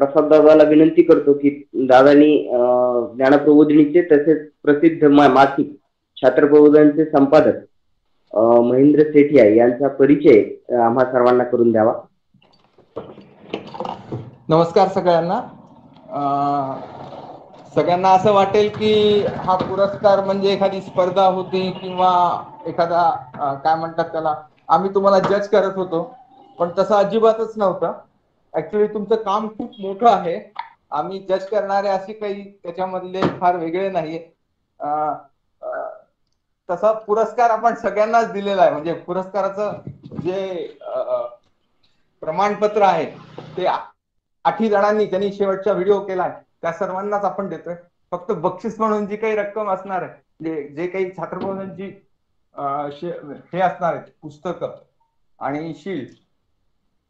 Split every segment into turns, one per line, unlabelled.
प्रसाद दादाला विनंती करतो की दादानी ज्ञानप्रबोधिनीचे तसेच प्रसिद्ध मासिक छात्रप्रबोधनचे संपादक महेंद्र सेठिया यांचा परिचय आम्हा सर्वांना करून द्यावा.
नमस्कार सगळ्यांना. सगळ्यांना असं वाटेल की हा पुरस्कार म्हणजे एखादी स्पर्धा होती किंवा एखादा काय म्हणतात त्याला, आम्ही तुम्हाला जज करत होतो, पण तसं अजिबातच नव्हतं. ऍक्च्युली तुमचं काम खूप मोठं आहे. आम्ही जज करणारे असे काही त्याच्यामधले फार वेगळे नाहीये. तसा पुरस्कार आपण सगळ्यांनाच दिलेला आहे. म्हणजे पुरस्काराचं जे प्रमाणपत्र आहे ते 8 जणांनी ज्यांनी शेवटचा व्हिडिओ केलाय त्या सर्वांनाच आपण देतोय. फक्त बक्षीस म्हणून जी काही रक्कम असणार आहे, म्हणजे जे काही छात्रप्रबोधनची हे असणार आहेत पुस्तकं आणि शील्ड,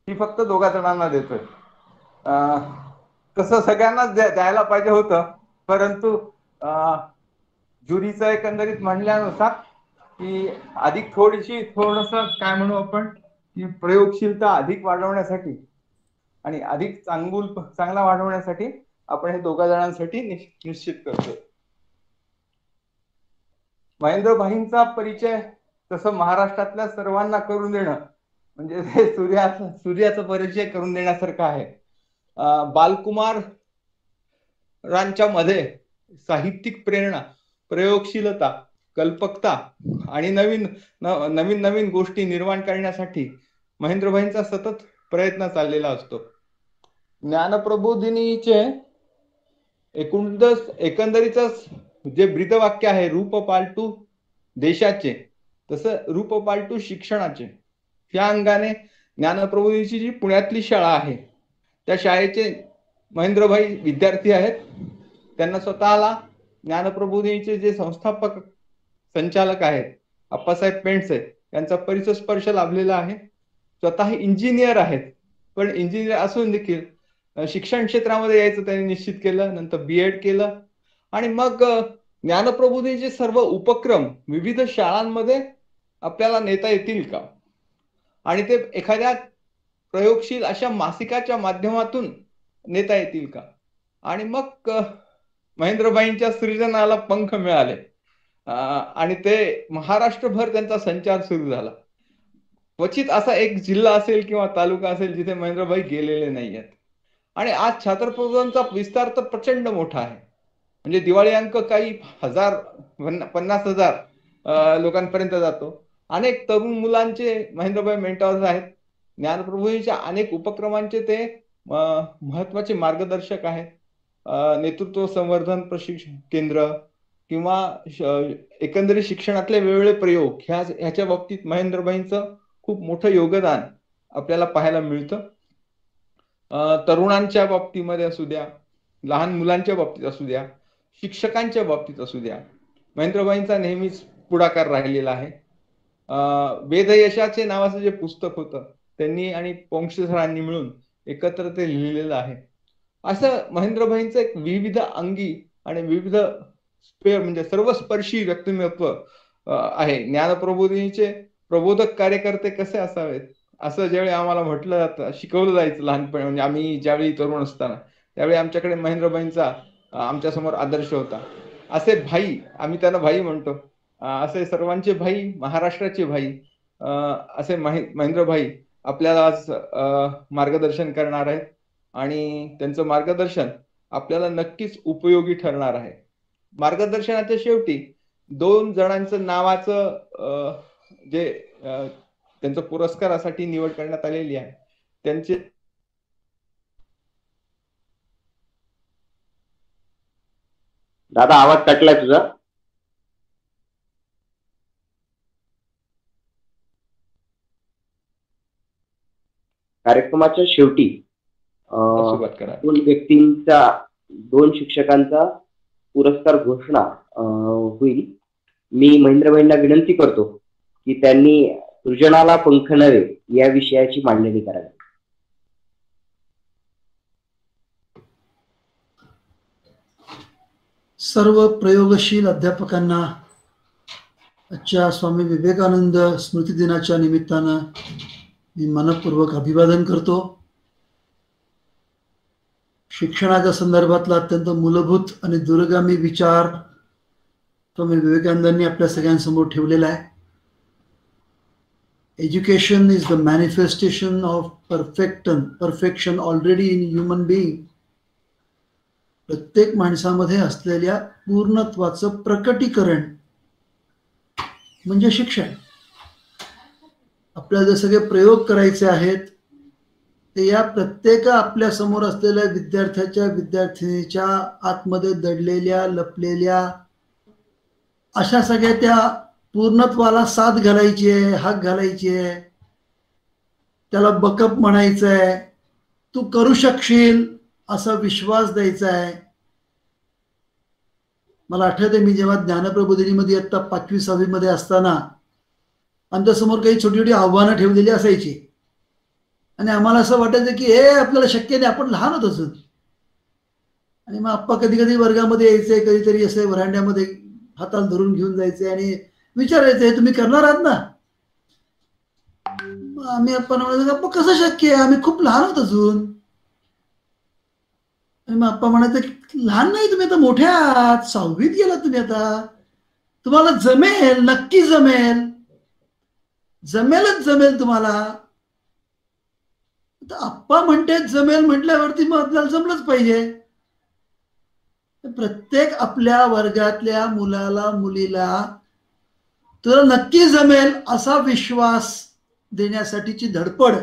ती फक्त 2 जणांना देतोय. कसं सगळ्यांनाच द्यायला पाहिजे होतं, परंतु ज्युरीचं एकंदरीत म्हणल्यानुसार की अधिक थोडस काय म्हणू आपण की प्रयोगशीलता अधिक वाढवण्यासाठी आणि अधिक चांगला वाढवण्यासाठी आपण हे 2 जणांसाठी निश्चित करतोय. महेंद्र भाईंचा परिचय तसं महाराष्ट्रातल्या सर्वांना करून देणं म्हणजे हे सूर्याचा परिचय करून देण्यासारखं आहे. बालकुमार रांच्या मध्ये साहित्यिक प्रेरणा, प्रयोगशीलता, कल्पकता आणि नवीन गोष्टी निर्माण करण्यासाठी महेंद्रभाईंचा सतत प्रयत्न चाललेला असतो. ज्ञानप्रबोधिनीचे एकंदरीतच जे ब्रीदवाक्य आहे, रूप पालटू देशाचे तसं रूप पालटू शिक्षणाचे, या अंगाने ज्ञानप्रबोधिनीची जी पुण्यातली शाळा आहे त्या शाळेचे महेंद्रभाई विद्यार्थी आहेत. त्यांना स्वतःला ज्ञानप्रबोधिनीचे जे संस्थापक संचालक आहेत आप्पासाहेब पेंडसे यांचा परिचय स्पर्श लाभलेला आहे. स्वतः इंजिनियर आहेत, पण इंजिनियर असून देखील शिक्षण क्षेत्रामध्ये यायचं त्यांनी निश्चित केलं. नंतर BEd केलं आणि मग ज्ञानप्रबोधिनीचे सर्व उपक्रम विविध शाळांमध्ये आपल्याला नेता येतील का आणि ते एखाद्या प्रयोगशील अशा मासिकाच्या माध्यमातून नेता येतील का. आणि मग महेंद्रभाईंच्या सृजनाला पंख मिळाले आणि ते महाराष्ट्रभर त्यांचा संचार सुरू झाला. क्वचित असा एक जिल्हा असेल किंवा तालुका असेल जिथे महेंद्रभाई गेलेले नाही आहेत. आणि आज छात्रप्रबोधनचा विस्तार तर प्रचंड मोठा आहे. म्हणजे दिवाळी अंक काही 50,000 लोकांपर्यंत जातो. अनेक तरुण मुलांचे महेंद्रभाई मेंटॉर्स आहेत. ज्ञानप्रबोधिनीच्या अनेक उपक्रमांचे ते महत्वाचे मार्गदर्शक आहेत. नेतृत्व संवर्धन प्रशिक्षण केंद्र किंवा एकंदरीत शिक्षणातले वेगवेगळे प्रयोग ह्याच्या बाबतीत महेंद्रभाईंचं खूप मोठं योगदान आपल्याला पाहायला मिळतं. तरुणांच्या बाबतीमध्ये असू द्या, लहान मुलांच्या बाबतीत असू द्या, शिक्षकांच्या बाबतीत असू द्या, महेंद्रभाईंचा नेहमीच पुढाकार राहिलेला आहे. वेदयशाचे नावाचं जे पुस्तक होतं त्यांनी आणि पोंक्षे सरांनी मिळून एकत्र ते लिहिलेलं आहे. असं महेंद्रभाईंचं एक विविध अंगी आणि विविध म्हणजे सर्वस्पर्शी व्यक्तिमत्व आहे. ज्ञानप्रबोधिनीचे प्रबोधक कार्यकर्ते कसे असावेत असं ज्यावेळी आम्हाला म्हटलं जातं, शिकवलं जायचं लहानपणी, म्हणजे आम्ही ज्यावेळी तरुण असताना त्यावेळी आमच्याकडे महेंद्रभाईंचा आमच्या समोर आदर्श होता. असे भाई, आम्ही त्यांना भाई म्हणतो, असे सर्वांचे भाई, महाराष्ट्राचे भाई असे महेंद्रभाई आपल्याला आज मार्गदर्शन करणार आहेत आणि त्यांचं मार्गदर्शन आपल्याला नक्कीच उपयोगी ठरणार आहे. मार्गदर्शनाच्या शेवटी 2 जणांचं नावाचं जे त्यांचं पुरस्कारासाठी निवड करण्यात आलेली आहे त्यांचे
दादा आवाज कटलाय तुझा. कार्यक्रमाच्या शेवटी 2 व्यक्तींचा, 2 शिक्षकांचा पुरस्कार घोषणा होईल. मी महेंद्रभाईंना विनंती करतो की त्यांनी सृजनाला पंख नव्हे या विषयाची मांडणी करावी.
सर्व प्रयोगशील अध्यापकांना आजच्या स्वामी विवेकानंद स्मृती दिनाच्या निमित्तानं मी मनपूर्वक अभिवादन करतो. शिक्षणाच्या संदर्भातला अत्यंत मूलभूत आणि दूरगामी विचार स्वामी विवेकानंदांनी आपल्या सगळ्यांसमोर ठेवलेला आहे. Education is the manifestation of perfection already in human being. प्रत्येक माणसामध्ये असलेल्या पूर्णत्वाचं प्रकटीकरण म्हणजे शिक्षण. आपल्याला जे सगळे प्रयोग करायचे आहेत ते या प्रत्येक आपल्या समोर असलेल्या विद्यार्थीच्या आतमध्ये दडलेल्या लपलेल्या अशा सगळ्या त्या पूर्णत्वाला साथ घालायची आहे, हाक घालायची आहे, त्याला बकअप म्हणायचं आहे, तू करू शकशील असा विश्वास द्यायचा आहे. मला आठवते मी जेव्हा ज्ञानप्रबोधिनीमध्ये आता 5वी-6वी मध्ये असताना आमच्यासमोर काही छोटी छोटी आव्हानं ठेवलेली असायची आणि आम्हाला असं वाटायचं की हे आपल्याला शक्य नाही, आपण लहान होत अजून. आणि मग आप्पा कधी कधी वर्गामध्ये यायचे, कधीतरी असे व्हरांड्यामध्ये हाताला धरून घेऊन जायचे आणि विचारायचे तुम्ही करणार आहात ना. आम्ही आप्पांना म्हणायचं आप्पा कसं शक्य आहे, आम्ही खूप लहान होत अजून. आणि मग आप्पा म्हणायचं लहान नाही तुम्ही आता मोठे आहात, 6वीत गेला तुम्ही, आता तुम्हाला जमेल, नक्की जमेल, जमेलच जमेल तुम्हाला. आप्पा म्हणते जमेल म्हटल्यावरती मग आपल्याला जमलंच पाहिजे. प्रत्येक आपल्या वर्गातल्या मुलाला मुलीला तुला नक्की जमेल असा विश्वास देण्यासाठीची धडपड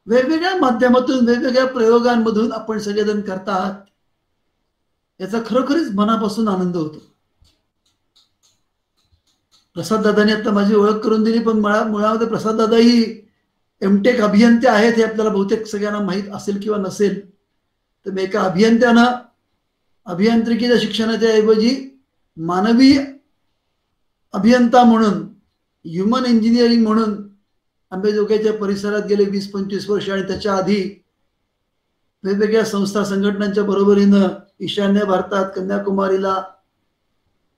वेगवेगळ्या माध्यमातून वेगवेगळ्या प्रयोगांमधून आपण सगळेजण करतात. याचा खरोखरीच मनापासून आनंद होतो. प्रसाद दादांनी आता माझी ओळख करून दिली, पण मुळामध्ये प्रसाद दादा ही एमटेक अभियंते आहेत हे आपल्याला बहुतेक सगळ्यांना माहीत असेल किंवा नसेल. तर मी एका अभियंत्यानं अभियांत्रिकीच्या शिक्षणाच्या ऐवजी मानवी अभियंता म्हणून, ह्युमन इंजिनिअरिंग म्हणून अंबेजोगाईच्या परिसरात गेले 20-25 वर्ष आणि त्याच्या आधी वेगवेगळ्या संस्था संघटनांच्या बरोबरीनं ईशान्य भारतात, कन्याकुमारीला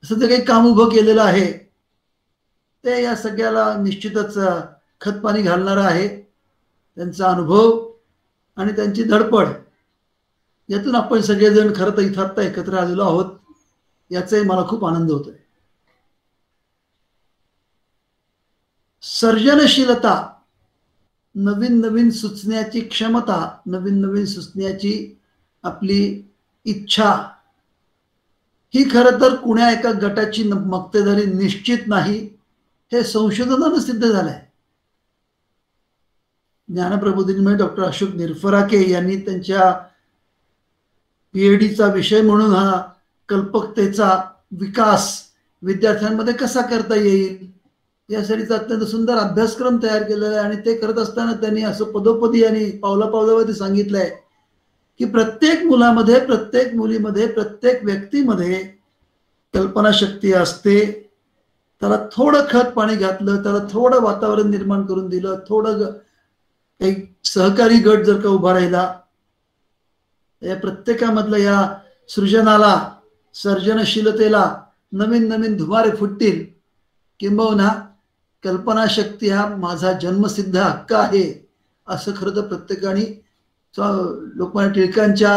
असं जे काही काम उभं केलेलं आहे ते या सगळ्याला निश्चितच खतपाणी घालणारं आहे. त्यांचा अनुभव आणि त्यांची धडपड यातून आपण सगळेजण खरं तर इथं आत्ता एकत्र आलेलो आहोत, याचाही मला खूप आनंद होतोय. सर्जनशीलता, नवीन नवीन सुचण्याची क्षमता, नवीन नवीन सुचण्याची आपली इच्छा, ही खरं तर कुण्या एका गटाची मक्तेदारी निश्चित नाही, हे संशोधनानं सिद्ध झालंय. ज्ञानप्रबोधिनीमध्ये डॉक्टर अशोक निरफराके यांनी त्यांच्या PhDचा विषय म्हणून हा कल्पकतेचा विकास विद्यार्थ्यांमध्ये कसा करता येईल यासाठीचा अत्यंत सुंदर अभ्यासक्रम तयार केलेला आहे. आणि ते करत असताना त्यांनी असं पदोपदी आणि पावलापावलावरती सांगितलंय की प्रत्येक मुलामध्ये, प्रत्येक मुलीमध्ये, प्रत्येक व्यक्तीमध्ये कल्पनाशक्ती असते. त्याला थोडं खत पाणी घातलं, त्याला थोडं वातावरण निर्माण करून दिलं, थोडं एक सहकारी गट जर का उभा राहिला, या प्रत्येकामधलं या सृजनाला, सर्जनशीलतेला नवीन नवीन धुमारे फुटतील. किंबहुना कल्पनाशक्ती हा माझा जन्मसिद्ध हक्क आहे असं खरं तर प्रत्येकाने लोकमान्य टिळकांच्या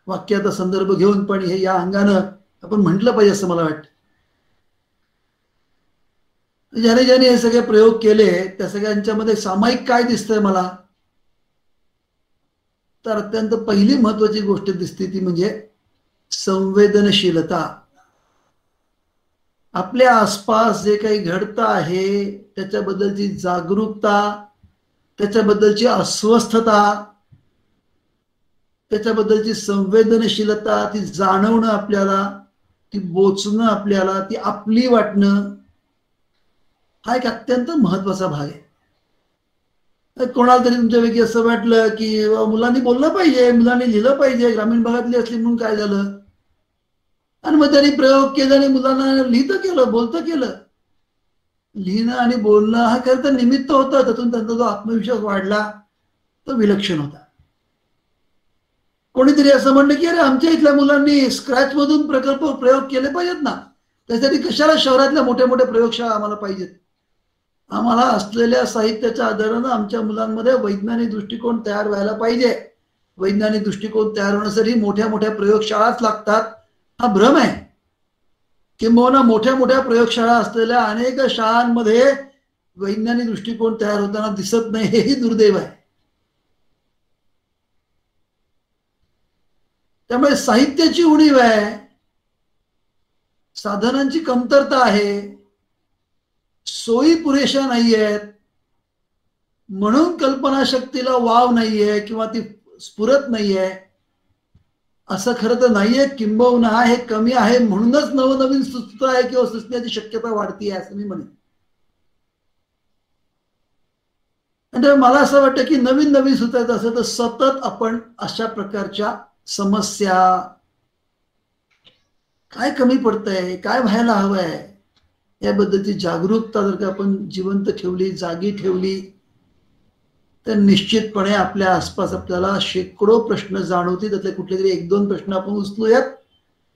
वाक्याचा संदर्भ घेऊन पण हे या अंगानं आपण म्हटलं पाहिजे असं मला वाटतं. ज्याने ज्याने हे सगळे प्रयोग केले त्या सगळ्यांच्या मध्ये सामायिक काय दिसतंय मला, तर अत्यंत पहिली महत्वाची गोष्ट दिसते ती म्हणजे संवेदनशीलता. आपल्या आसपास जे काही घडतं आहे त्याच्याबद्दलची जागरूकता, त्याच्याबद्दलची अस्वस्थता, त्याच्याबद्दलची संवेदनशीलता, ती जाणवणं आपल्याला, ती बोचणं आपल्याला, ती आपली वाटणं, हा एक अत्यंत महत्वाचा भाग आहे. कोणाला तरी तुमच्यापैकी असं वाटलं की मुलांनी बोललं पाहिजे, मुलांनी लिहिलं पाहिजे, ग्रामीण भागातली असली म्हणून काय झालं, आणि मग त्यांनी प्रयोग केला आणि मुलांना लिहितं केलं, बोलतं केलं. लिहिणं आणि बोलणं हा खरं तर निमित्त होतं, त्यातून त्यांचा जो आत्मविश्वास वाढला तो विलक्षण होता. कोणीतरी असं म्हणलं की अरे आमच्या इथल्या मुलांनी स्क्रॅच मधून प्रयोग केले पाहिजेत ना, त्यासाठी कशाला शहरातल्या मोठ्या मोठ्या प्रयोगशाळा आम्हाला पाहिजेत. आम्हाला असलेल्या साहित्याच्या आधारानं आमच्या मुलांमध्ये वैज्ञानिक दृष्टिकोन तयार व्हायला पाहिजे. वैज्ञानिक दृष्टिकोन तयार होण्यासाठी मोठ्या मोठ्या प्रयोगशाळाच लागतात, हा भ्रम आहे. किंबहुना मोठ्या मोठ्या प्रयोगशाळा असलेल्या अनेक शाळांमध्ये वैज्ञानिक दृष्टिकोन तयार होताना दिसत नाही, हेही दुर्दैव आहे. त्यामुळे साहित्याची उणीव आहे, साधनांची कमतरता आहे, सोयी पुरेशा नाही आहेत, म्हणून कल्पनाशक्तीला वाव नाहीये किंवा ती स्फुरत नाहीये असं खरं तर नाहीये. किंबहुना हे कमी आहे म्हणूनच नवनवीन सुचत आहे किंवा सुचण्याची शक्यता वाढती आहे असं मी म्हणेन. म्हणजे मला असं वाटतं की नवीन नवीन सुचायचं असेल तर सतत आपण अशा प्रकारच्या समस्या, काय कमी पडतंय, काय व्हायला हवंय याबद्दलची जागरूकता जर का आपण जिवंत ठेवली, जागी ठेवली, तर निश्चितपणे आपल्या आसपास आपल्याला शेकडो प्रश्न जाणवतील. त्यातले कुठले तरी एक दोन प्रश्न आपण उचलूयात,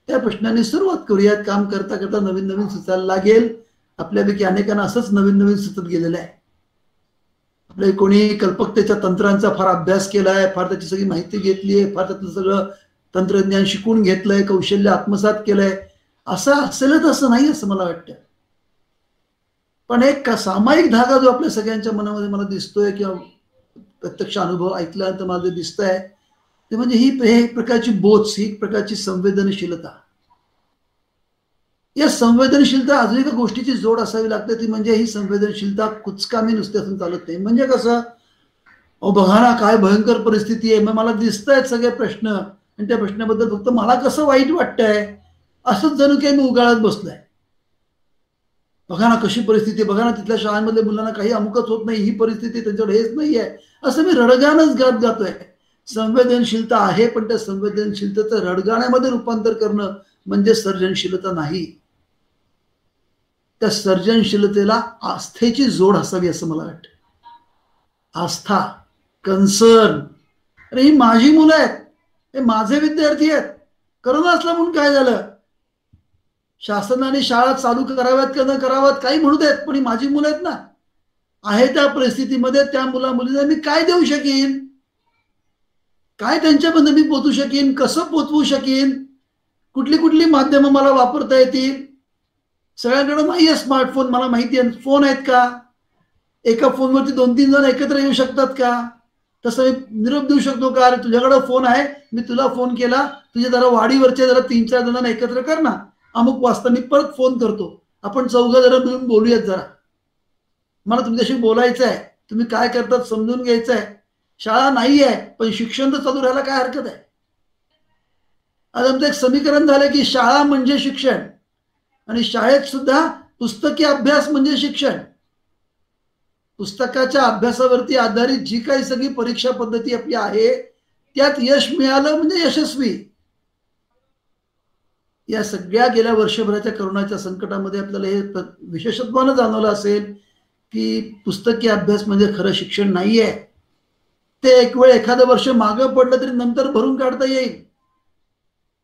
त्या प्रश्नांनी सुरुवात करूयात. काम करता करता नवीन नवीन सुचायला लागेल. आपल्यापैकी अनेकांना असंच नवीन नवीन सुचत गेलेलं आहे. आपल्या कोणी कल्पकतेच्या तंत्रांचा फार अभ्यास केलाय, फार त्याची सगळी माहिती घेतली आहे, फार त्यातलं सगळं तंत्रज्ञान शिकून घेतलंय, कौशल्य आत्मसात केलंय, असं असेलच असं नाही असं मला वाटतं. पण एक सामायिक धागा जो आपल्या सगळ्यांच्या मनामध्ये मला दिसतोय किंवा प्रत्यक्ष अनुभव ऐकल्यानंतर मला जे दिसतंय ते म्हणजे ही एक प्रकारची बोच, ही एक प्रकारची संवेदनशीलता. या संवेदनशीलता अजून एका गोष्टीची जोड असावी लागते, ती म्हणजे ही संवेदनशीलता कुचकामी नुसते असून चालत नाही. म्हणजे कसं, बघा ना काय भयंकर परिस्थिती आहे, मग मला दिसत आहेत सगळे प्रश्न आणि त्या प्रश्नाबद्दल फक्त मला कसं वाईट वाटतंय असंच जणू काही मी उगाळत बसलोय. बघा ना कशी परिस्थिती, बघा ना तिथल्या शाळांमधल्या मुलांना काही अमुकच होत नाही, ही परिस्थिती त्यांच्याकडे हेच नाही आहे, असं मी रडगाणच गात जातोय. संवेदनशीलता आहे, पण त्या संवेदनशीलतेचं रडगाण्यामध्ये रूपांतर करणं म्हणजे सर्जनशीलता नाही. त्या सर्जनशीलतेला आस्थेची जोड असावी असं मला वाटतं. आस्था, कन्सर्न. अरे ही माझी मुलं आहेत, हे माझे विद्यार्थी आहेत. करोना असला म्हणून काय झालं, शासनाने शाळा चालू कराव्यात का न कराव्यात काही म्हणू देत, पण ही माझी मुलं आहेत ना. आहे त्या परिस्थितीमध्ये त्या मुला मुलींना मी काय देऊ शकीन, काय त्यांच्यापर्यंत मी पोचू शकीन, कसं पोचवू शकीन, कुठली कुठली माध्यमं मला वापरता येतील. सगळ्यांकडे नाही आहे स्मार्टफोन, मला माहिती आहे. फोन आहेत का, एका फोनवरती 2-3 जण एकत्र येऊ शकतात का, तसं मी निरोप देऊ शकतो का, अरे तुझ्याकडे फोन आहे, मी तुला फोन केला, तुझ्या जरा वाडीवरच्या जरा 3-4 जणांना एकत्र कर ना, अमुक वाजता मी परत फोन करतो, आपण चौघं जरा मिळून बोलूयात, जरा मला तुमच्याशी बोलायचं आहे, तुम्ही काय करतात समजून घ्यायचं आहे. शाळा नाही आहे पण शिक्षण तर चालू राहायला काय हरकत आहे. आज आमचं एक समीकरण झालं की शाळा म्हणजे शिक्षण, आणि शाळेत सुद्धा पुस्तकी अभ्यास म्हणजे शिक्षण. पुस्तकाच्या अभ्यासावरती आधारित जी काही सगळी परीक्षा पद्धती आपली आहे त्यात यश मिळालं म्हणजे यशस्वी. या सगळ्या गेल्या वर्षभराच्या करोनाच्या संकटामध्ये आपल्याला हे विशेषत्वानं जाणवलं असेल की पुस्तकी अभ्यास म्हणजे खरं शिक्षण नाहीये. ते एक वेळ एखादं वर्ष मागं पडलं तरी नंतर भरून काढता येईल,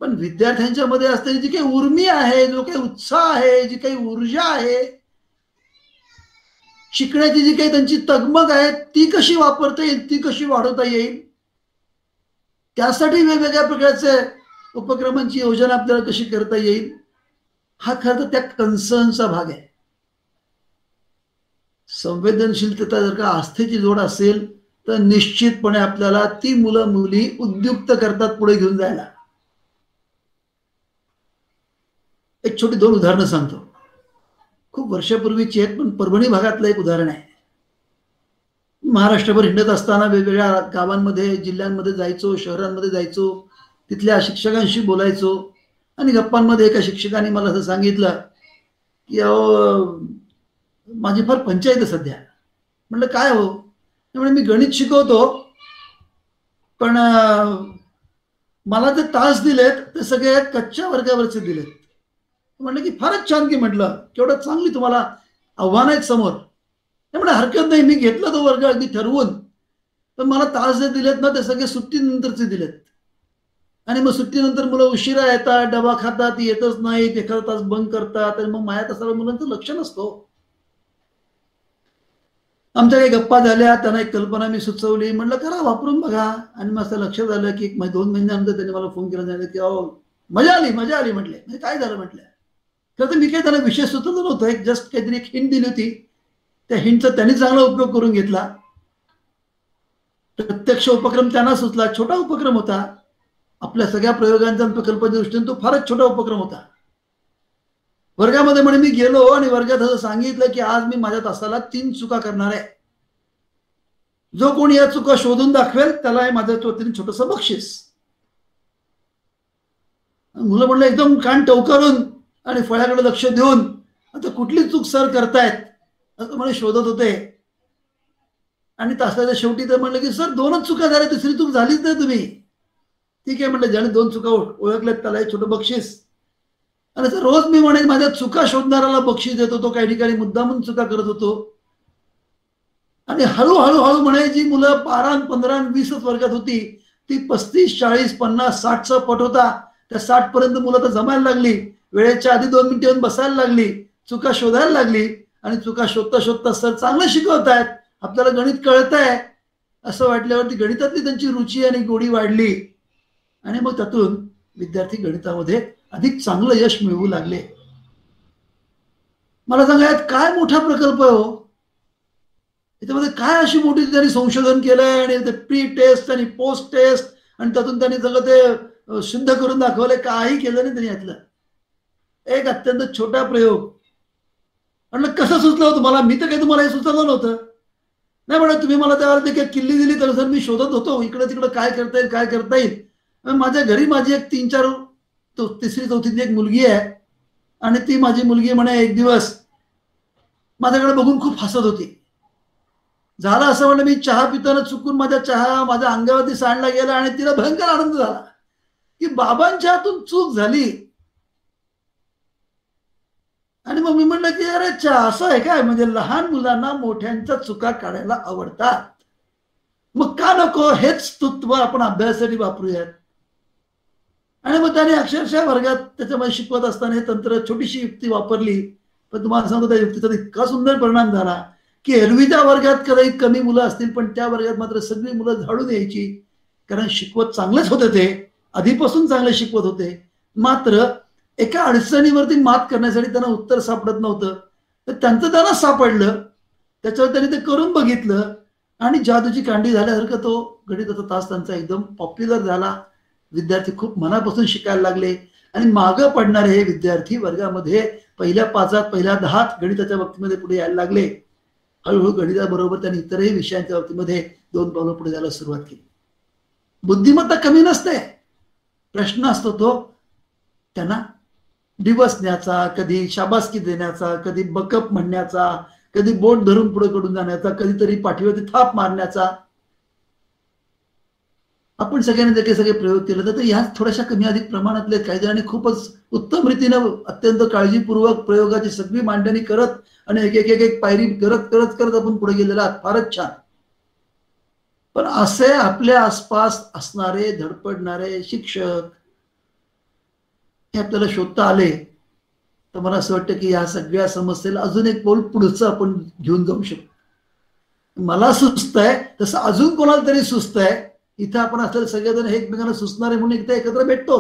पण विद्यार्थ्यांच्या मध्ये असलेली जी काही उर्मी आहे, जो काही उत्साह आहे, जी काही ऊर्जा आहे, शिकण्याची जी काही त्यांची तगमग आहे, ती कशी वापरता येईल, ती कशी वाढवता येईल, त्यासाठी वेगवेगळ्या प्रकारचे उपक्रमांची योजना आपल्याला कशी करता येईल, हा खरं तर त्या कन्सर्नचा भाग आहे. संवेदनशीलता जर का आस्थेची जोड असेल तर निश्चितपणे आपल्याला ती मुलं मुली उद्युक्त करतात पुढे घेऊन जायला. एक छोटी 2 उदाहरणं सांगतो, खूप वर्षापूर्वीची आहेत, पण परभणी भागातलं एक उदाहरण आहे. महाराष्ट्रभर हिंडत असताना वेगवेगळ्या गावांमध्ये, जिल्ह्यांमध्ये जायचो, शहरांमध्ये जायचो, तिथल्या शिक्षकांशी बोलायचो, आणि गप्पांमध्ये एका शिक्षकाने मला असं सांगितलं की अहो माझी फार पंचायत आहे सध्या. म्हटलं काय हो, त्यामुळे मी गणित शिकवतो, पण मला जे तास दिलेत ते सगळे कच्च्या वर्गावरचे दिलेत. म्हटलं की फारच छान, की म्हटलं केवढं चांगली तुम्हाला आव्हान आहेत समोर. त्यामुळे हरकत नाही, मी घेतला तो वर्ग अगदी ठरवून, पण मला तास जे दिलेत ना ते सगळे सुट्टीनंतरचे दिलेत, आणि मग सुट्टीनंतर मुलं उशिरा येतात, डबा खातात, येतच नाहीत, एखादा तास बंक करतात, आणि मग माझ्या तासाला मुलांचं लक्ष नसतो. आमच्या काही गप्पा झाल्या, त्यांना एक कल्पना मी सुचवली, म्हटलं करा, वापरून बघा. आणि मग असं लक्षात आलं की 2 महिन्यानंतर त्यांनी मला फोन केला, सांगितलं की अहो मजा आली म्हटले. म्हणजे काय झालं म्हटलं. तर मी काही त्यांना विषय सुचवलं नव्हतं, एक जस्ट काहीतरी एक हिंट दिली होती. त्या हिंटचा त्यांनी चांगला उपयोग करून घेतला. प्रत्यक्ष उपक्रम त्यांना सुचला, छोटा उपक्रम होता. आपल्या सगळ्या प्रयोगांचा प्रकल्पाच्या दृष्टीने तो फारच छोटा उपक्रम होता. वर्गामध्ये म्हणे मी गेलो आणि वर्गात असं सांगितलं की आज मी माझ्या तासाला 3 चुका करणार आहे. जो कोणी या चुका शोधून दाखवेल त्याला हे माझ्या वतीने छोटंसं बक्षीस. मुलं म्हणलं एकदम कान टवकारून आणि फळ्याकडे लक्ष देऊन, आता कुठली चूक सर करतायत असं म्हणे शोधत होते. आणि तासाच्या शेवटी तर म्हणलं की सर 2च चुका झाल्या, तिसरी चूक झालीच नाही तुम्ही. ठीक आहे म्हटलं, ज्याने 2 चुका ओळखल्यात त्याला एक छोटं बक्षीस. आणि रोज मी म्हणे माझ्या चुका शोधणाऱ्याला बक्षीस देत होतो, काही ठिकाणी मुद्दामून चुका करत होतो. आणि हळूहळू म्हणे जी मुलं 12, 15, 20 वर्गात होती ती 35, 40, 50, 60चा पट होता. त्या 60 पर्यंत मुलं तर जमायला लागली. वेळेच्या आधी 2 मिनिटं येऊन बसायला लागली, चुका शोधायला लागली. आणि चुका शोधता शोधता सर चांगलं शिकवतायत, आपल्याला गणित कळतंय असं वाटल्यावरती गणितातली त्यांची रुची आणि गोडी वाढली. आणि मग त्यातून विद्यार्थी गणितामध्ये अधिक चांगलं यश मिळवू लागले. मला सांगायत काय मोठा प्रकल्प आहे हो. याच्यामध्ये काय अशी मोठी त्यांनी संशोधन केलंय आणि ते प्री टेस्ट आणि पोस्ट टेस्ट आणि त्यातून त्यांनी सगळं ते सिद्ध करून दाखवलंय. काही केलं नाही त्यांनी यातलं. एक अत्यंत छोटा प्रयोग. म्हणलं कसं सुचलं होतं मला, मी तर काही तुम्हाला हे सुचवलं नव्हतं. नाही म्हणत तुम्ही मला त्यावरती काही किल्ली दिली तर सर मी शोधत होतो इकडं तिकडं काय करता येईल. माझ्या घरी माझी एक 3-4 तिसरी चौथीतली एक मुलगी आहे आणि ती माझी मुलगी म्हणे एक दिवस माझ्याकडे बघून खूप हसत होती. झालं असं म्हणलं मी चहा पिताना चुकून माझ्या अंगावरती सांडला गेला आणि तिला भयंकर आनंद झाला की बाबांच्या हातून चूक झाली. आणि मग मी म्हणलं की अरे असं आहे काय, म्हणजे लहान मुलांना मोठ्यांच्या चुका काढायला आवडतात, मग का नको हेच तत्व आपण अभ्यासासाठी वापरूयात. आणि मग त्याने अक्षरशः वर्गात त्याच्यामध्ये शिकवत असताना हे तंत्र छोटीशी युक्ती वापरली. पण तुम्हाला सांगतो त्या युक्तीचा इतका सुंदर परिणाम झाला की एरवीच्या वर्गात कदाचित कमी मुलं असतील पण त्या वर्गात मात्र सगळी मुलं झाडून यायची. कारण शिकवत चांगलेच होते, ते आधीपासून चांगले शिकवत होते. मात्र एका अडचणीवरती मात करण्यासाठी त्यांना उत्तर सापडत नव्हतं, तर त्यांचं त्यांना सापडलं. त्याच्यावर त्यांनी ते करून बघितलं आणि जादूची कांडी झाल्यासारखं तो गणिताचा तास त्यांचा एकदम पॉप्युलर झाला. विद्यार्थी खूप मनापासून शिकायला लागले आणि मागं पडणारे हे विद्यार्थी वर्गामध्ये पहिल्या 5 पहिल्या 10 गणिताच्या बाबतीमध्ये पुढे यायला लागले. हळूहळू गणिताबरोबर त्यांनी इतरही विषयांच्या बाबतीमध्ये 2 पावलं पुढे जायला सुरुवात केली. बुद्धिमत्ता कमी नसते, प्रश्न असतो तो त्यांना डिवसण्याचा, कधी शाबासकी देण्याचा, कधी बकअप म्हणण्याचा, कधी बोट धरून पुढे कडून जाण्याचा, कधीतरी पाठीवरती थाप मारण्याचा. आपण सगळ्यांनी जे काही सगळे प्रयोग केले तर ह्या थोड्याशा कमी अधिक प्रमाणातले, काही जणांनी खूपच उत्तम रीतीनं अत्यंत काळजीपूर्वक प्रयोगाची सगळी मांडणी करत आणि एक पायरी करत आपण पुढे गेलेला आहात, फारच छान. पण असे आपल्या आसपास असणारे धडपडणारे शिक्षक हे आपल्याला शोधता आले तर मला असं वाटतं की या सगळ्या समस्येला अजून एक पाऊल पुढचं आपण घेऊन जाऊ शकतो. मला सुचतंय तसं अजून कोणाला तरी सुचतंय. इथं आपण असलेले सगळेजण हे एकमेकांना सुचणारे म्हणून इथे एकत्र भेटतो.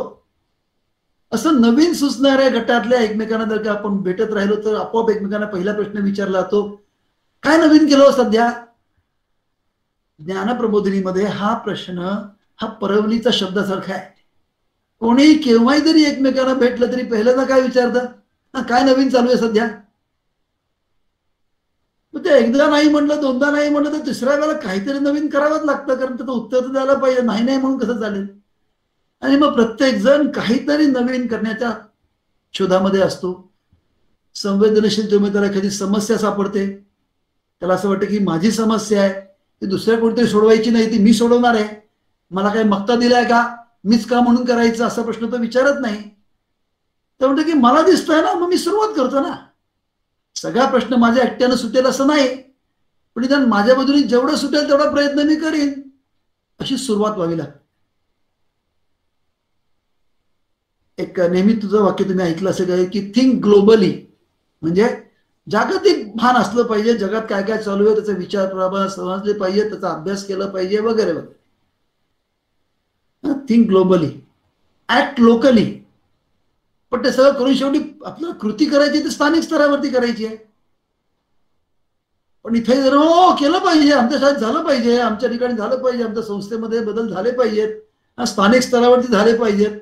असं नवीन सुचणाऱ्या गटातल्या एकमेकांना जर का आपण भेटत राहिलो तर आपोआप एकमेकांना पहिला प्रश्न विचारला जातो, काय नवीन केलं सध्या. ज्ञानप्रबोधिनीमध्ये हा प्रश्न हा परवलीचा शब्दासारखा आहे. कोणी केव्हाही जरी एकमेकांना भेटलं तरी पहिल्यांदा काय विचारतं, काय नवीन चालू आहे सध्या. मग ते एकदा नाही म्हणलं, दोनदा नाही म्हणलं तर तिसऱ्या वेळेला काहीतरी नवीन करावंच लागतं, कारण त्याचं उत्तर तर द्यायला पाहिजे. नाही म्हणून कसं चालेल. आणि मग प्रत्येक जण काहीतरी नवीन करण्याच्या शोधामध्ये असतो. संवेदनशीलतेमध्ये त्याला एखादी समस्या सापडते, त्याला असं वाटतं की माझी समस्या आहे ती दुसऱ्या कोणतरी सोडवायची नाही, ती मी सोडवणार आहे. मला काही मक्ता दिलाय का, मीच का म्हणून करायचं असा प्रश्न तो विचारत नाही. तर म्हणतो की मला दिसतंय ना, मग मी सुरुवात करतो ना. सगळा प्रश्न माझ्या एकट्यानं सुटेल असं नाही, पण निदान माझ्या बाजूने जेवढं सुटेल तेवढा प्रयत्न मी करीन, अशी सुरुवात व्हावी लागते. एक नेहमी तुझं वाक्य तुम्ही ऐकलं असेल की थिंक ग्लोबली, म्हणजे जागतिक भान असलं पाहिजे, जगात काय काय चालू आहे त्याचा विचार प्रभाव समजले पाहिजे, त्याचा अभ्यास केला पाहिजे वगैरे वगैरे. Think globally, act locally. पण ते सगळं करून शेवटी आपल्याला कृती करायची तर स्थानिक स्तरावरती करायची आहे. पण इथे जर केलं पाहिजे, आमच्या शाळेत झालं पाहिजे, आमच्या ठिकाणी झालं पाहिजे, आमच्या संस्थेमध्ये बदल झाले पाहिजेत, स्थानिक स्तरावरती झाले पाहिजेत.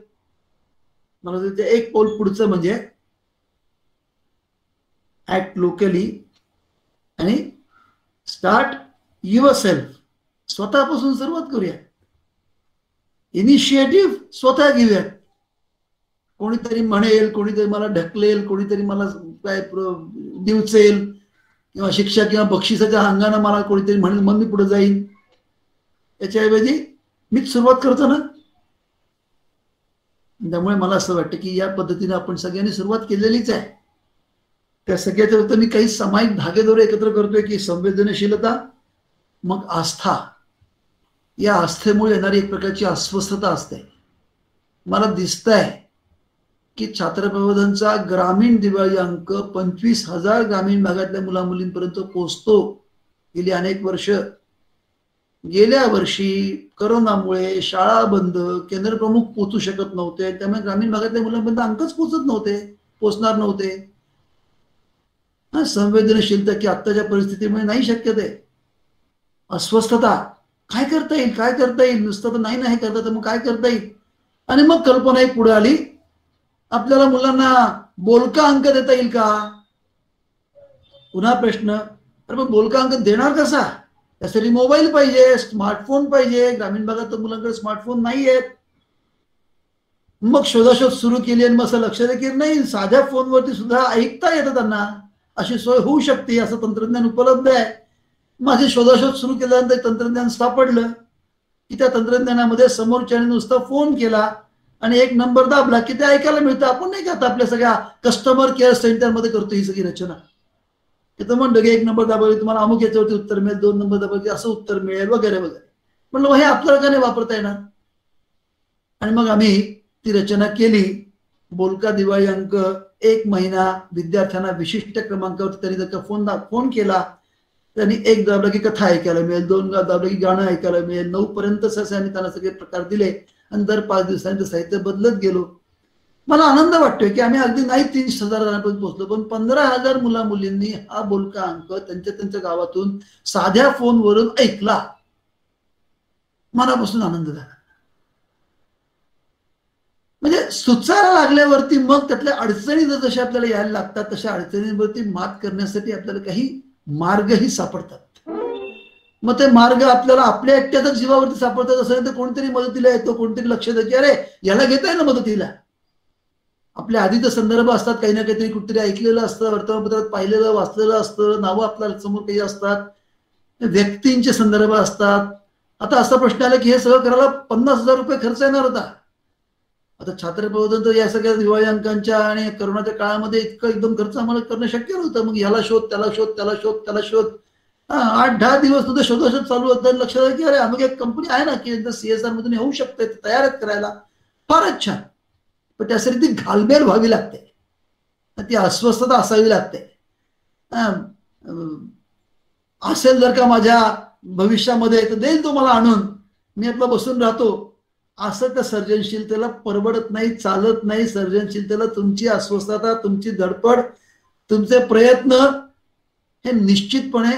मला ते एक पाऊल पुढचं म्हणजे ऍक्ट लोकली आणि स्टार्ट युअर सेल्फ. स्वतःपासून सुरुवात करूया. इनिशिएटिव्ह स्वतः घेऊयात. कोणीतरी म्हणेल, कोणीतरी मला ढकलेल, कोणीतरी मला काय दिवसेल किंवा शिक्षा किंवा बक्षिसाच्या अंगानं मला कोणीतरी म्हणेल, मग मी पुढे जाईन. त्याच्याऐवजी मीच सुरुवात करतो ना. त्यामुळे मला असं वाटतं की या पद्धतीने आपण सगळ्यांनी सुरुवात केलेलीच आहे. त्या सगळ्याच्या मी काही सामायिक धागेदोरे एकत्र करतोय की संवेदनशीलता, मग आस्था. या आस्थेमुळे येणारी एक प्रकारची अस्वस्थता असते. मला दिसतंय की छात्र प्रबोधनचा ग्रामीण दिवाळी अंक 25,000 ग्रामीण भागातल्या मुला मुलींपर्यंत पोहोचतो. गेली अनेक वर्ष. गेल्या वर्षी करोनामुळे शाळा बंद, केंद्र प्रमुख पोहोचू शकत नव्हते, त्यामुळे ग्रामीण भागातल्या मुलांपर्यंत अंकच पोहोचत नव्हते, पोहोचणार नव्हते. संवेदनशीलता की आत्ताच्या परिस्थितीमुळे नाही शक्य ते. अस्वस्थता, काय करता येईल, काय करता येईल, नुसतं तर नाही करता तर मग काय करता येईल. आणि मग कल्पना एक पुढे आली, आपल्याला मुलांना बोलका अंक देता येईल का. पुन्हा प्रश्न, अरे मग बोलका अंक देणार कसा. त्यासाठी मोबाईल पाहिजे, स्मार्टफोन पाहिजे. ग्रामीण भागात मुलांकडे स्मार्टफोन नाही आहेत. मग शोधाशोध सुरू केली आणि मग असं लक्ष देखील नाही, साध्या फोनवरती सुद्धा ऐकता येतं त्यांना, अशी सोय होऊ शकते, असं तंत्रज्ञान उपलब्ध आहे. माझे शोधाशोध सुरू केल्यानंतर तंत्रज्ञान सापडलं की त्या तंत्रज्ञानामध्ये समोरच्याने नुसता फोन केला आणि एक नंबर दाबला की ते ऐकायला मिळतं. आपण नाही का आता आपल्या सगळ्या कस्टमर केअर सेंटरमध्ये करतो ही सगळी रचना. तिथं म्हणतो की एक नंबर दाबावी तुम्हाला अमुक याच्यावरती उत्तर मिळेल, 2 नंबर दाबावी असं उत्तर मिळेल वगैरे वगैरे. म्हणलं हे आपल्याला का नाही वापरता येणार. आणि मग आम्ही ती रचना केली. बोलका दिवाळी अंक 1 महिना विद्यार्थ्यांना विशिष्ट क्रमांकावरती त्यांनी जर का फोन केला, त्यांनी 1 दाबला की कथा ऐकायला मिळेल, 2 दाबलं की गाणं ऐकायला मिळेल. 9 पर्यंत आम्ही त्यांना सगळे प्रकार दिले आणि दर 5 दिवसांनी साहित्य बदलत गेलो. मला आनंद वाटतोय की आम्ही अगदी नाही 30,000 जणांपर्यंत पोहोचलो, पण 15,000 मुला मुलींनी हा बोलका अंक त्यांच्या गावातून साध्या फोनवरून ऐकला. मनापासून आनंद झाला. म्हणजे सुचायला लागल्यावरती मग त्यातल्या अडचणी जर जशा आपल्याला यायला लागतात, तशा अडचणींवरती मात करण्यासाठी आपल्याला काही मार्गही सापडतात. मग ते मार्ग आपल्याला आपल्या एकट्याच्या जीवावरती सापडतात असं नाही तर कोणतरी मदतीला येतो, कोणतरी लक्ष देतो की अरे याला घेता येईल ना मदतीला. आपल्या आधीचे संदर्भ असतात, काही ना काहीतरी कुठेतरी ऐकलेलं असतं, वर्तमानपत्रात पाहिलेलं वाचलेलं असतं, नावं आपल्या समोर काही असतात, व्यक्तींचे संदर्भ असतात. आता असा प्रश्न आला की हे सगळं करायला 50,000 रुपये खर्च येणार होता. आता छात्र प्रबोधन तर या सगळ्या दिवाळी अंकांच्या आणि करोनाच्या काळामध्ये इतकं एकदम खर्च आम्हाला करणं शक्य नव्हतं. मग याला शोध, त्याला शोध, त्याला शोध, त्याला शोध. 8-10 दिवस तुझं शोधाशोध चालू होतं. लक्षात आलं की अरे आम्ही एक कंपनी आहे ना की CSR मधून होऊ शकते, तयार आहेत करायला, फारच छान. पण त्यासाठी ती घालमेल व्हावी लागते, ती अस्वस्थता असावी लागते. असेल जर का माझ्या भविष्यामध्ये तर देईल तो मला आणून, मी आपला बसून राहतो, असं त्या सर्जनशीलतेला परवडत नाही, चालत नाही. सर्जनशीलतेला तुमची अस्वस्थता, तुमची धडपड, तुमचे प्रयत्न हे निश्चितपणे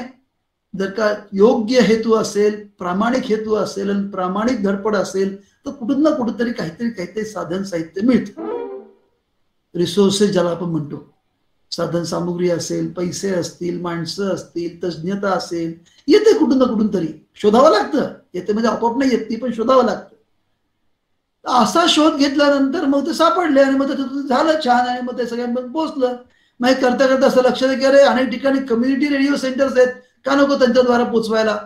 जर का योग्य हेतू असेल, प्रामाणिक हेतू असेल आणि प्रामाणिक धडपड असेल तर कुठून ना कुठेतरी काहीतरी साधन साहित्य मिळतं. रिसोर्सेस ज्याला आपण म्हणतो, साधन सामुग्री असेल, पैसे असतील, माणसं असतील, तज्ञता असेल, येते कुठून ना कुठून तरी. शोधावं लागतं, येते म्हणजे आपोआप नाही येत ती, पण शोधावं लागतं. असा शोध घेतल्यानंतर मग ते सापडले आणि मग ते झालं छान आणि मग ते सगळ्यांपर्यंत पोहोचलं. मग करता करता असं लक्षात की अरे अनेक ठिकाणी कम्युनिटी रेडिओ सेंटर्स आहेत, का नको त्यांच्याद्वारा पोचवायला.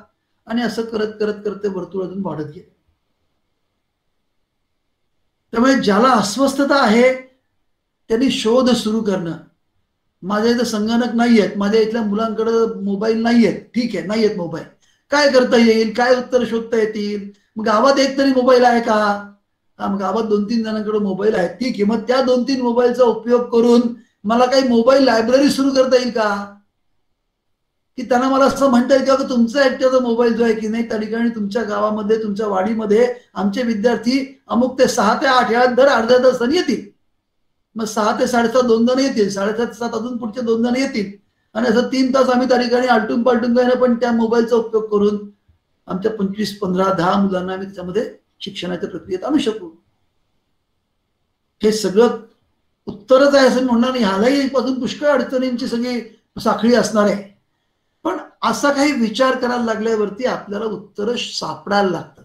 आणि असं करत करत करत वर्तुळ अजून वाढत गेले. त्यामुळे ज्याला अस्वस्थता आहे त्यांनी शोध सुरू करणं. माझ्या इथं संगणक नाही आहेत, माझ्या इथल्या मुलांकडे मोबाईल नाही आहेत, ठीक आहे नाही आहेत मोबाईल, काय करता येईल, काय उत्तर शोधता येतील. मग गावात एक तरी मोबाईल आहे का. मग गावात 2-3 जणांकडे मोबाईल आहेत, ठीक आहे. मग त्या 2-3 मोबाईलचा उपयोग करून मला काही मोबाईल लायब्ररी सुरू करता येईल का, की त्यांना मला असं म्हणता येईल का तुमचा एकट्याचा मोबाईल जो आहे की नाही त्या ठिकाणी तुमच्या गावामध्ये तुमच्या वाडीमध्ये आमचे विद्यार्थी अमुक ते 6 ते 8 या दर अर्ध्या तासाने येतील, मग 6 ते 7:30 2 जण येतील, 7:30 ते 7 अजून पुढचे 2 जण येतील आणि असं 3 तास आम्ही त्या ठिकाणी आलटून पालटून जाईना पण त्या मोबाईलचा उपयोग करून आमच्या 25, 15, 10 मुलांना आम्ही त्याच्यामध्ये शिक्षणाच्या प्रक्रियेत आणू शकू. हे सगळं उत्तरच आहे असं म्हणणार नाही, ह्यालाही पासून पुष्कळ अडचणींची सगळी साखळी असणार आहे. पण असा काही विचार करायला लागल्यावरती आपल्याला उत्तरं सापडायला लागतात.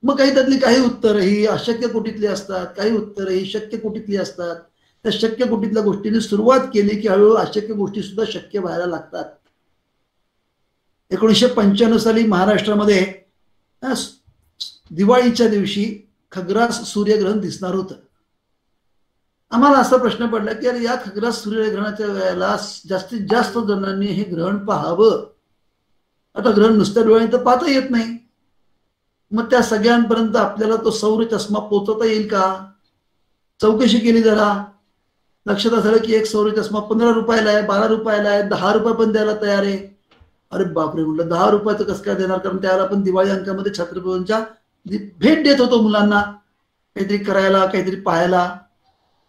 मग त्यातली काही उत्तरं ही अशक्य कोटीतली असतात, काही उत्तरं ही शक्य कोटीतली असतात. त्या शक्य कोटीतल्या गोष्टींनी सुरुवात केली की हळूहळू अशक्य गोष्टी सुद्धा शक्य व्हायला लागतात. 1995 साली महाराष्ट्रामध्ये दिवाळीच्या दिवशी खग्रास सूर्यग्रहण दिसणार होतं. आम्हाला असा प्रश्न पडला की अरे या खग्रास सूर्यग्रहणाच्या वेळेला जास्तीत जास्त जणांनी हे ग्रहण पाहावं. आता ग्रहण नुसत्या डोळ्याने तर पाहता येत नाही, मग त्या सगळ्यांपर्यंत आपल्याला तो सौर चष्मा पोहोचवता येईल का. चौकशी केली जरा, लक्षात असं की एक सौर चष्मा 15 रुपयाला आहे, 12 रुपयाला आहे, 10 रुपये पण द्यायला तयार आहे. अरे बापरे म्हटलं 10 रुपयाचं कसं काय देणार, कारण त्यावेळेला आपण दिवाळी अंकामध्ये छत्रपतींच्या भेट देत होतो मुलांना काहीतरी करायला काहीतरी पाहायला.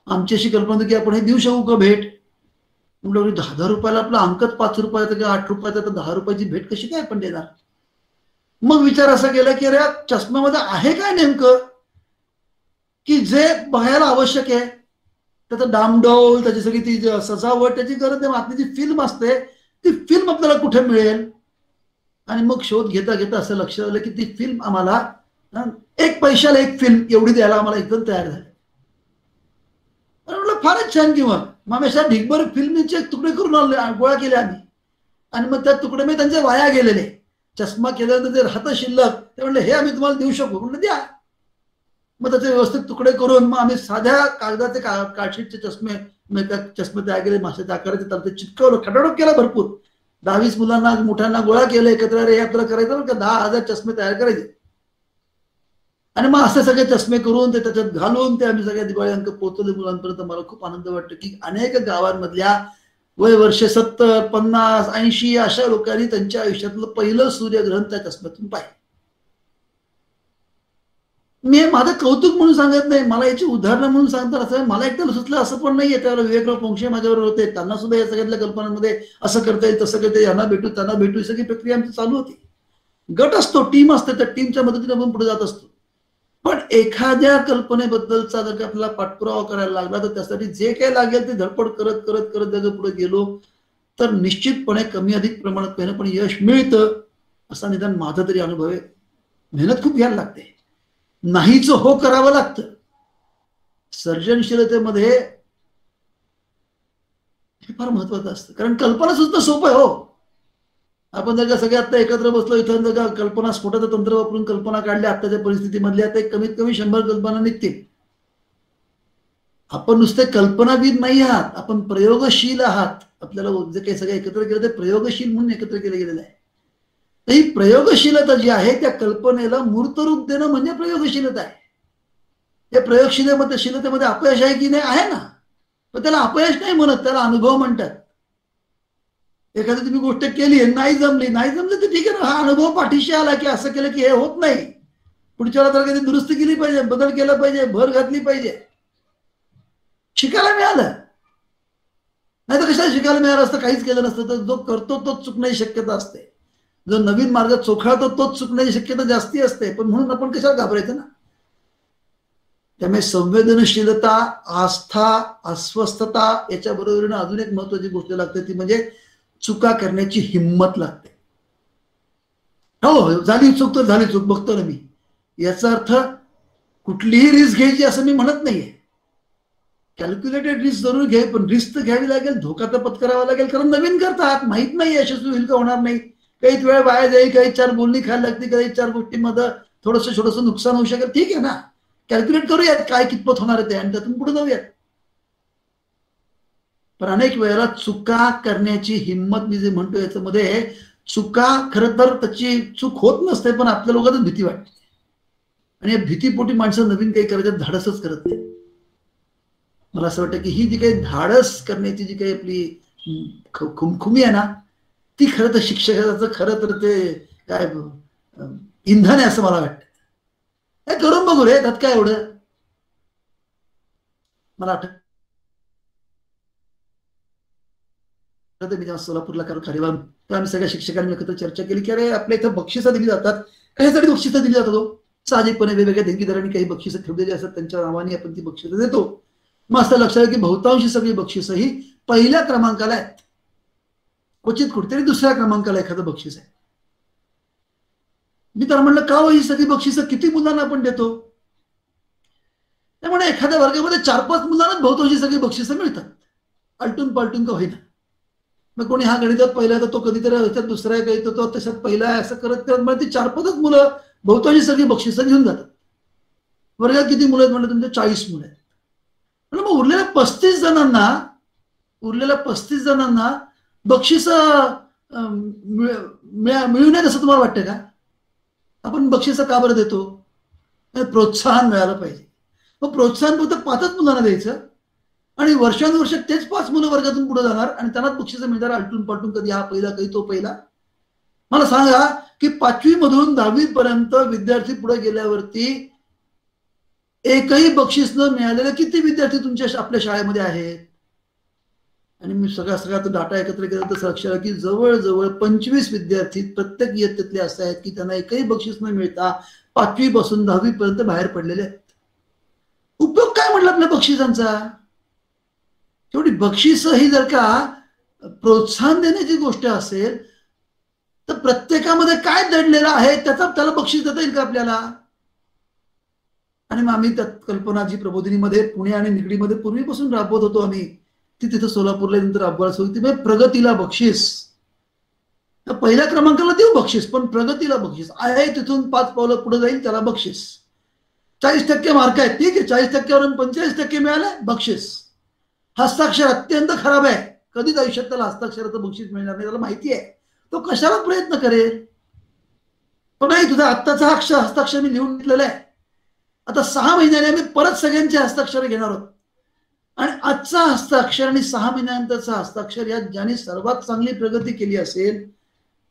आमची अशी कल्पना होती की आपण हे देऊ शकू का भेट. म्हटलं 10 रुपयाला आपला अंकच 5 रुपयाचा किंवा 8 रुपयाचा, तर 10 रुपयाची भेट कशी काय आपण देणार. मग विचार असा केला की अरे चष्म्यामध्ये आहे काय नेमकं की जे बघायला आवश्यक आहे. त्याचं डामडौल, त्याची सगळी ती सजावट, त्याची गरज नाही, आतली जी फिल्म असते ती फिल्म आपल्याला कुठे मिळेल. आणि मग शोध घेता घेता असं लक्षात आलं की ती फिल्म आम्हाला 1 पैशाला 1 फिल्म एवढी द्यायला आम्हाला एकदम तयार झाली. म्हटलं फारच छान. किंवा मग अशा ढिगभर फिल्मीचे तुकडे करून गोळा केले आम्ही आणि मग त्या तुकडे मी त्यांचे वाया गेलेले चष्मा केल्यानंतर जे राहतं शिल्लक ते म्हणलं हे आम्ही तुम्हाला देऊ शकू. म्हणलं द्या. मग त्याचे व्यवस्थित तुकडे करून मग आम्ही साध्या कागदाचे कार्डशीटचे चष्मे तयार केले, माशाच्या आकाराचे, त्याला ते चिटकवलं, खटाडोप केला भरपूर. 10-20 मुलांना मोठ्यांना गोळा केलं एकत्र. रे आपलं करायचं बरं का, 10,000 चष्मे तयार करायचे आणि मग असे सगळे चष्मे करून ते त्याच्यात घालून ते आम्ही सगळ्या दिवाळी अंक पोहोचवले मुलांपर्यंत. मला खूप आनंद वाटतो की अनेक गावांमधल्या वय वर्षे 70, 50, 80 अशा लोकांनी त्यांच्या आयुष्यातलं पहिलं सूर्यग्रहण त्या चष्म्यातून पाहिलं. मी माझं कौतुक म्हणून सांगत नाही, मला याची उदाहरणं म्हणून सांगतात. असं मला एकट्याला सुचलं असं पण नाहीये. त्यावेळेला विवेकराव पोंक्षे माझ्याबरोबर होते, त्यांना सुद्धा या सगळ्यातल्या कल्पनांमध्ये असं करता येईल तसं करता येईल, यांना भेटू त्यांना भेटू, ही सगळी प्रक्रिया आमची चालू होती. गट असतो, टीम असते, त्या टीमच्या मदतीने आपण पुढे जात असतो. पण एखाद्या कल्पनेबद्दलचा जर का आपल्याला पाठपुरावा करायला लागला तर त्यासाठी जे काही लागेल ते धडपड करत करत करत जर पुढे गेलो तर निश्चितपणे कमी अधिक प्रमाणात पहिलं पण यश मिळतं, असा निदान माझा तरी अनुभव आहे. मेहनत खूप घ्यायला लागते, नाहीच हो करावं लागतं. सर्जनशीलतेमध्ये हे फार महत्वाचं असतं, कारण कल्पना सुद्धा सोपं आहे हो. आपण जर का सगळे आता एकत्र बसलो इथं जर का कल्पना स्फोटाचं तंत्र वापरून कल्पना काढल्या आताच्या परिस्थितीमधल्या तर कमीत कमी 100 कल्पना निघतील. आपण नुसते कल्पनावीर नाही आहात, आपण प्रयोगशील आहात. आपल्याला जे काही सगळं एकत्र केलं ते प्रयोगशील म्हणून एकत्र केलं गेलेलं आहे. तर ही प्रयोगशीलता जी आहे त्या कल्पनेला मूर्त रूप देणं म्हणजे प्रयोगशीलता आहे. या प्रयोगशीलतेमध्ये अपयश आहे की नाही, आहे ना, पण त्याला अपयश नाही म्हणत, त्याला अनुभव म्हणतात. एखादी तुम्ही गोष्ट केली, नाही जमली तर ठीक आहे ना, हा अनुभव पाठीशी आला की असं केलं की हे होत नाही, पुढच्या वेळेला कधी दुरुस्ती केली पाहिजे, बदल केला पाहिजे, भर घातली पाहिजे, शिकायला मिळालं. नाही तर कशाला शिकायला मिळालं असतं, काहीच केलं नसतं. तर जो करतो तोच चुकण्याची शक्यता असते, जो नवीन मार्ग चोखाळतो तोच चुकण्याची शक्यता जास्ती असते. पण म्हणून आपण कशाला घाबरायचं ना. त्यामुळे संवेदनशीलता, आस्था, अस्वस्थता याच्या बरोबरीने अजून एक महत्वाची गोष्ट लागते, ती म्हणजे चुका करण्याची हिंमत लागते. हो, झाली चूक तर झाली चूक, बघतो ना मी. याचा अर्थ कुठलीही रिस्क घ्यायची असं मी म्हणत नाहीये. कॅल्क्युलेटेड रिस्क जरूर घ्यावी, पण रिस्क तर घ्यावी लागेल, धोका तर पत्करावा लागेल, कारण नवीन करतात, माहित नाही यशस्वी होईल का होणार नाही. काही वेळ वाया जाईल, काही 4 बोलणी खायला लागते, काही 4 गोष्टींमध्ये थोडंसं नुकसान होऊ शकेल. ठीक आहे ना, कॅल्क्युलेट करूयात काय कितपत होणार आहे ते आणि त्यातून पुढे जाऊयात. पण अनेक वेळेला चुका करण्याची हिंमत मी जे म्हणतो याच्यामध्ये चुका खरं तर त्याची चूक होत नसते, पण आपल्या लोकांना भीती वाटते आणि या भीतीपोटी माणसं नवीन काही करायचं धाडसच करत नाही. मला असं वाटतं की ही जी काही धाडस करण्याची जी काही आपली खुमखुमी आहे ना, ती खरं तर शिक्षकाचं खरं तर ते काय इंधन आहे असं मला वाटतं. हे करून बघू रे, त्यात काय एवढं. मला आठवतं मी जेव्हा सोलापूरला कार्यक्रम तर आम्ही सगळ्या शिक्षकांनी एकत्र चर्चा केली की अरे आपल्या इथं बक्षिसं दिली जातात. कशासाठी बक्षिसं दिली जातात? साहजिकपणे वेगवेगळ्या देणगीदारांनी काही बक्षिसं ठेवलेली असतात, त्यांच्या नावाने आपण ती बक्षिसं देतो. मग असं लक्षात की बहुतांशी सगळी बक्षिसं ही पहिल्या क्रमांकाला आहेत, क्वचित कुठेतरी दुसऱ्या क्रमांकाला एखादं बक्षीस आहे. मी तर म्हणलं का ही सगळी बक्षिसं किती मुलांना आपण देतो? त्यामुळे एखाद्या वर्गामध्ये 4-5 मुलांनाच बहुतांशी सगळी बक्षिसं मिळतात, आलटून पालटून का होईना. मग कोणी हा गणितात पहिला तर तो कधीतरी ह्याच्यात दुसरा आहे, काही तो तशात पहिला आहे, असं करत करत मला ती 4-5च मुलं बहुतांशी सगळी बक्षिसं घेऊन जातात. वर्गात किती मुलं आहेत? म्हणलं तुमचे 40 मुलं आहेत. मग उरलेल्या 35 जणांना बक्षिसं मिळू नयेत असं तुम्हाला वाटतं का? आपण बक्षिसं का बरं देतो? प्रोत्साहन मिळालं पाहिजे. मग प्रोत्साहन फक्त 5च मुलांना द्यायचं आणि वर्षानुवर्ष तेच 5 मुलं वर्गातून पुढे जाणार आणि त्यांनाच बक्षिसं मिळणार आलटून पालटून, कधी हा पहिला कधी तो पहिला. मला सांगा की 5वी मधून 10वी पर्यंत विद्यार्थी पुढे गेल्यावरती एकही बक्षीस न मिळालेले किती विद्यार्थी तुमच्या आपल्या शाळेमध्ये आहेत? आणि मी सगळा तो डाटा एकत्र केला तर लक्षात आलं की जवळजवळ 25 विद्यार्थी प्रत्येक इयत्तेतले असे आहेत की त्यांना एकही बक्षीस न मिळता 5वी पासून 10वी पर्यंत बाहेर पडलेले आहेत. उपयोग काय म्हटलं आपल्या बक्षिसांचा? तेवढी बक्षिसं ही जर का प्रोत्साहन देण्याची गोष्ट असेल तर प्रत्येकामध्ये काय दडलेलं आहे त्याला बक्षीस देता येईल का आपल्याला? आणि मग आम्ही त्यात कल्पना जी प्रबोधिनीमध्ये पुणे आणि निगडीमध्ये पूर्वीपासून राबवत होतो आम्ही, ती तिथं सोलापूरला नंतर राबवायला सुरू केली. प्रगतीला बक्षीस, पहिल्या क्रमांकाला देऊ बक्षीस, पण प्रगतीला बक्षीस आहे. तिथून 5 पावलं पुढे जाईल त्याला बक्षीस. 40% मार्क आहेत, ठीक आहे, 40%वरून 45% मिळाले बक्षीस. हस्ताक्षर अत्यंत खराब आहे, कधीच आयुष्यात त्याला हस्ताक्षराचं बक्षीस मिळणार नाही, त्याला माहिती आहे. तो कशाला प्रयत्न करेल? पण नाही, तुझा आत्ताचा हस्ताक्षर मी लिहून घेतलेला आहे, आता 6 महिन्याने आम्ही परत सगळ्यांचे हस्ताक्षर घेणार आहोत आणि आजचा हस्ताक्षर आणि 6 महिन्यानंतरचा हस्ताक्षर यात ज्याने सर्वात चांगली प्रगती केली असेल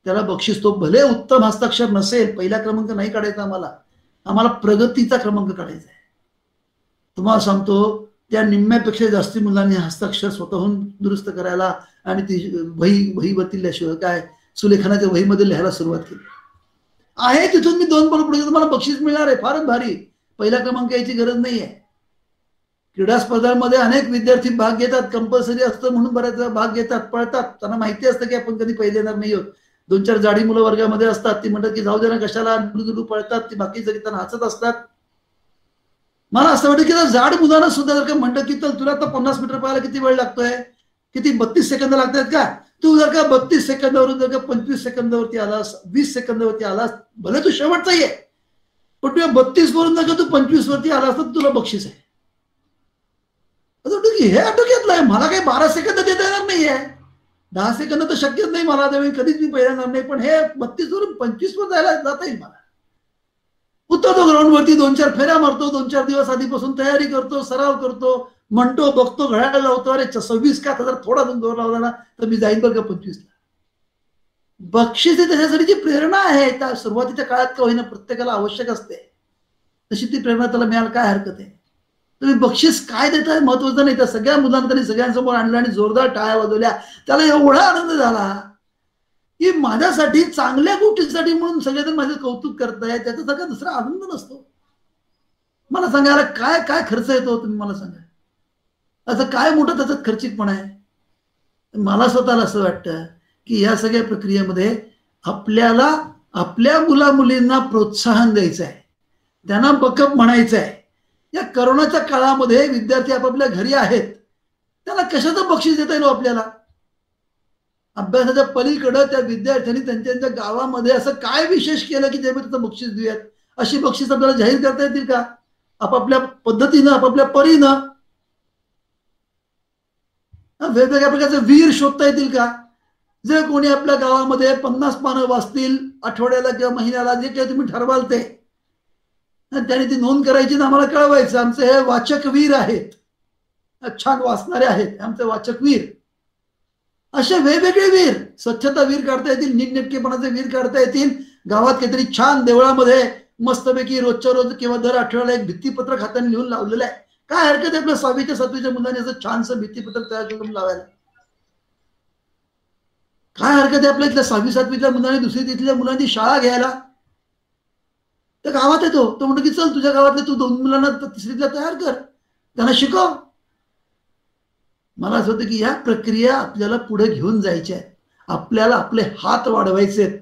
त्याला बक्षीस. तो भले उत्तम हस्ताक्षर नसेल, पहिला क्रमांक नाही काढायचा, आम्हाला प्रगतीचा क्रमांक काढायचा आहे. तुम्हाला सांगतो त्या निम्म्यापेक्षा जास्ती मुलांनी हस्ताक्षर स्वतःहून दुरुस्त करायला आणि ती वहीवरती लिहिल्याशिवाय काय सुलेखनाच्या वहीमध्ये लिहायला सुरुवात केली आहे. तिथून मी 2 पावलं पुढे तुम्हाला बक्षीस मिळणार आहे, फारच भारी. पहिला क्रमांक यायची गरज नाहीये. क्रीडा स्पर्धांमध्ये अनेक विद्यार्थी भाग घेतात, कंपल्सरी असतं म्हणून बऱ्याच भाग घेतात, पळतात. त्यांना माहिती असतं की आपण कधी पहिले येणार नाही आहोत. 2-4 जाडी मुलं वर्गामध्ये असतात, ती म्हणतात की जाऊ दे ना, कशाला दुडू पळतात, ती बाकी सगळी त्यांना हसत असतात. मला असं वाटतं की जाड मुलांना सुद्धा जर का म्हणतं की तुला आता 50 मीटर पळायला किती वेळ लागतोय, किती 32 सेकंद लागतात का, तू जर का 32 सेकंदावरून जर का 25 सेकंदावरती आलास, 20 सेकंदावरती आलास, भले तू शेवटचा ये, पण तुझ्या 32 वरून जर का तू 25 वरती आलास तर तुला बक्षीस आहे. हे आटोक्यातलं आहे. मला काही 12 सेकंद देता येणार नाहीये, 10 सेकंद तर शक्यच नाही मला, त्यावेळी कधीच मी पहिला येणार नाही. पण हे 32 वरून 25 वर जायला जाता येईल मला. उतरतो ग्राउंड वरती, 2-4 फेऱ्या मारतो, 2-4 दिवस आधीपासून तयारी करतो, सराव करतो, म्हणतो, बघतो, घड्याळ लावतो, अरे 26 का, जर थोडा जोर लावला ना तर मी जाईन बरं का 25ला. बक्षीस ही त्याच्यासाठीची प्रेरणा आहे. त्या सुरुवातीच्या काळात का होईना प्रत्येकाला आवश्यक असते, तशी ती प्रेरणा त्याला मिळायला काय हरकत आहे? तुम्ही बक्षीस काय देताय महत्वाचं नाही. त्या सगळ्या मुलांना त्यांनी सगळ्यांसमोर आणलं आणि जोरदार टाळ्या वाजवल्या. त्याला एवढा आनंद झाला की माझ्यासाठी चांगल्या गोष्टीसाठी म्हणून सगळेजण माझं कौतुक करताय, त्याच्यासारखा दुसरा आनंद नसतो. मला सांगा काय काय खर्च येतो, तुम्ही मला सांगा, असं काय मोठं त्याच्यात खर्चिकपणा आहे? मला स्वतःला असं वाटतं की या सगळ्या प्रक्रियेमध्ये आपल्याला आपल्या मुला मुलींना प्रोत्साहन द्यायचं आहे, त्यांना बकअप म्हणायचं आहे. या करोनाच्या काळामध्ये विद्यार्थी आपापल्या घरी आहेत, त्यांना कशाचं बक्षीस देता येईल आपल्याला? अभ्यासाच्या पलीकडे त्या विद्यार्थ्यांनी त्यांच्या गावामध्ये असं काय विशेष केलं की त्यामुळे त्याचं बक्षीस देऊयात, अशी बक्षीस आपल्याला जाहीर करता येतील का? आपापल्या पद्धतीनं, आपापल्या परीनं वेगवेगळ्या प्रकारचे वीर शोधता येतील का? जे कोणी आपल्या गावामध्ये 50 पानं वाचतील आठवड्याला किंवा महिन्याला, जे काही तुम्ही ठरवाल ते, त्याने ती नोंद करायची ना आम्हाला कळवायचं, आमचे हे वाचक वीर आहेत. छान वाचणारे आहेत, आमचे वाचक वीर, असे वेगवेगळे वीर, स्वच्छता वीर काढता येतील, नीटनेटकेपणाचे वीर काढता येतील, गावात काहीतरी छान देवळामध्ये मस्तपैकी रोजच्या रोज किंवा दर आठवड्याला एक भित्तीपत्रक हाताने लिहून लावलेलं आहे. काय हरकत आहे आपल्या 6वीच्या 7वीच्या मुलांनी असं छानसं भित्तीपत्रक तयार करून लावायला? काय हरकत आहे आपल्या इथल्या 6वी 7वीतल्या मुलांनी, दुसरी तिथल्या मुलांनी शाळा घ्यायला? तर गावात येतो, तो म्हणतो की चल तुझ्या गावातले तू 2 मुलांना तिसरीतल्या तयार कर, त्यांना शिकव. मला असं होतं की या प्रक्रिया आपल्याला पुढे घेऊन जायच्या आहेत. आपल्याला आपले हात वाढवायचे आहेत.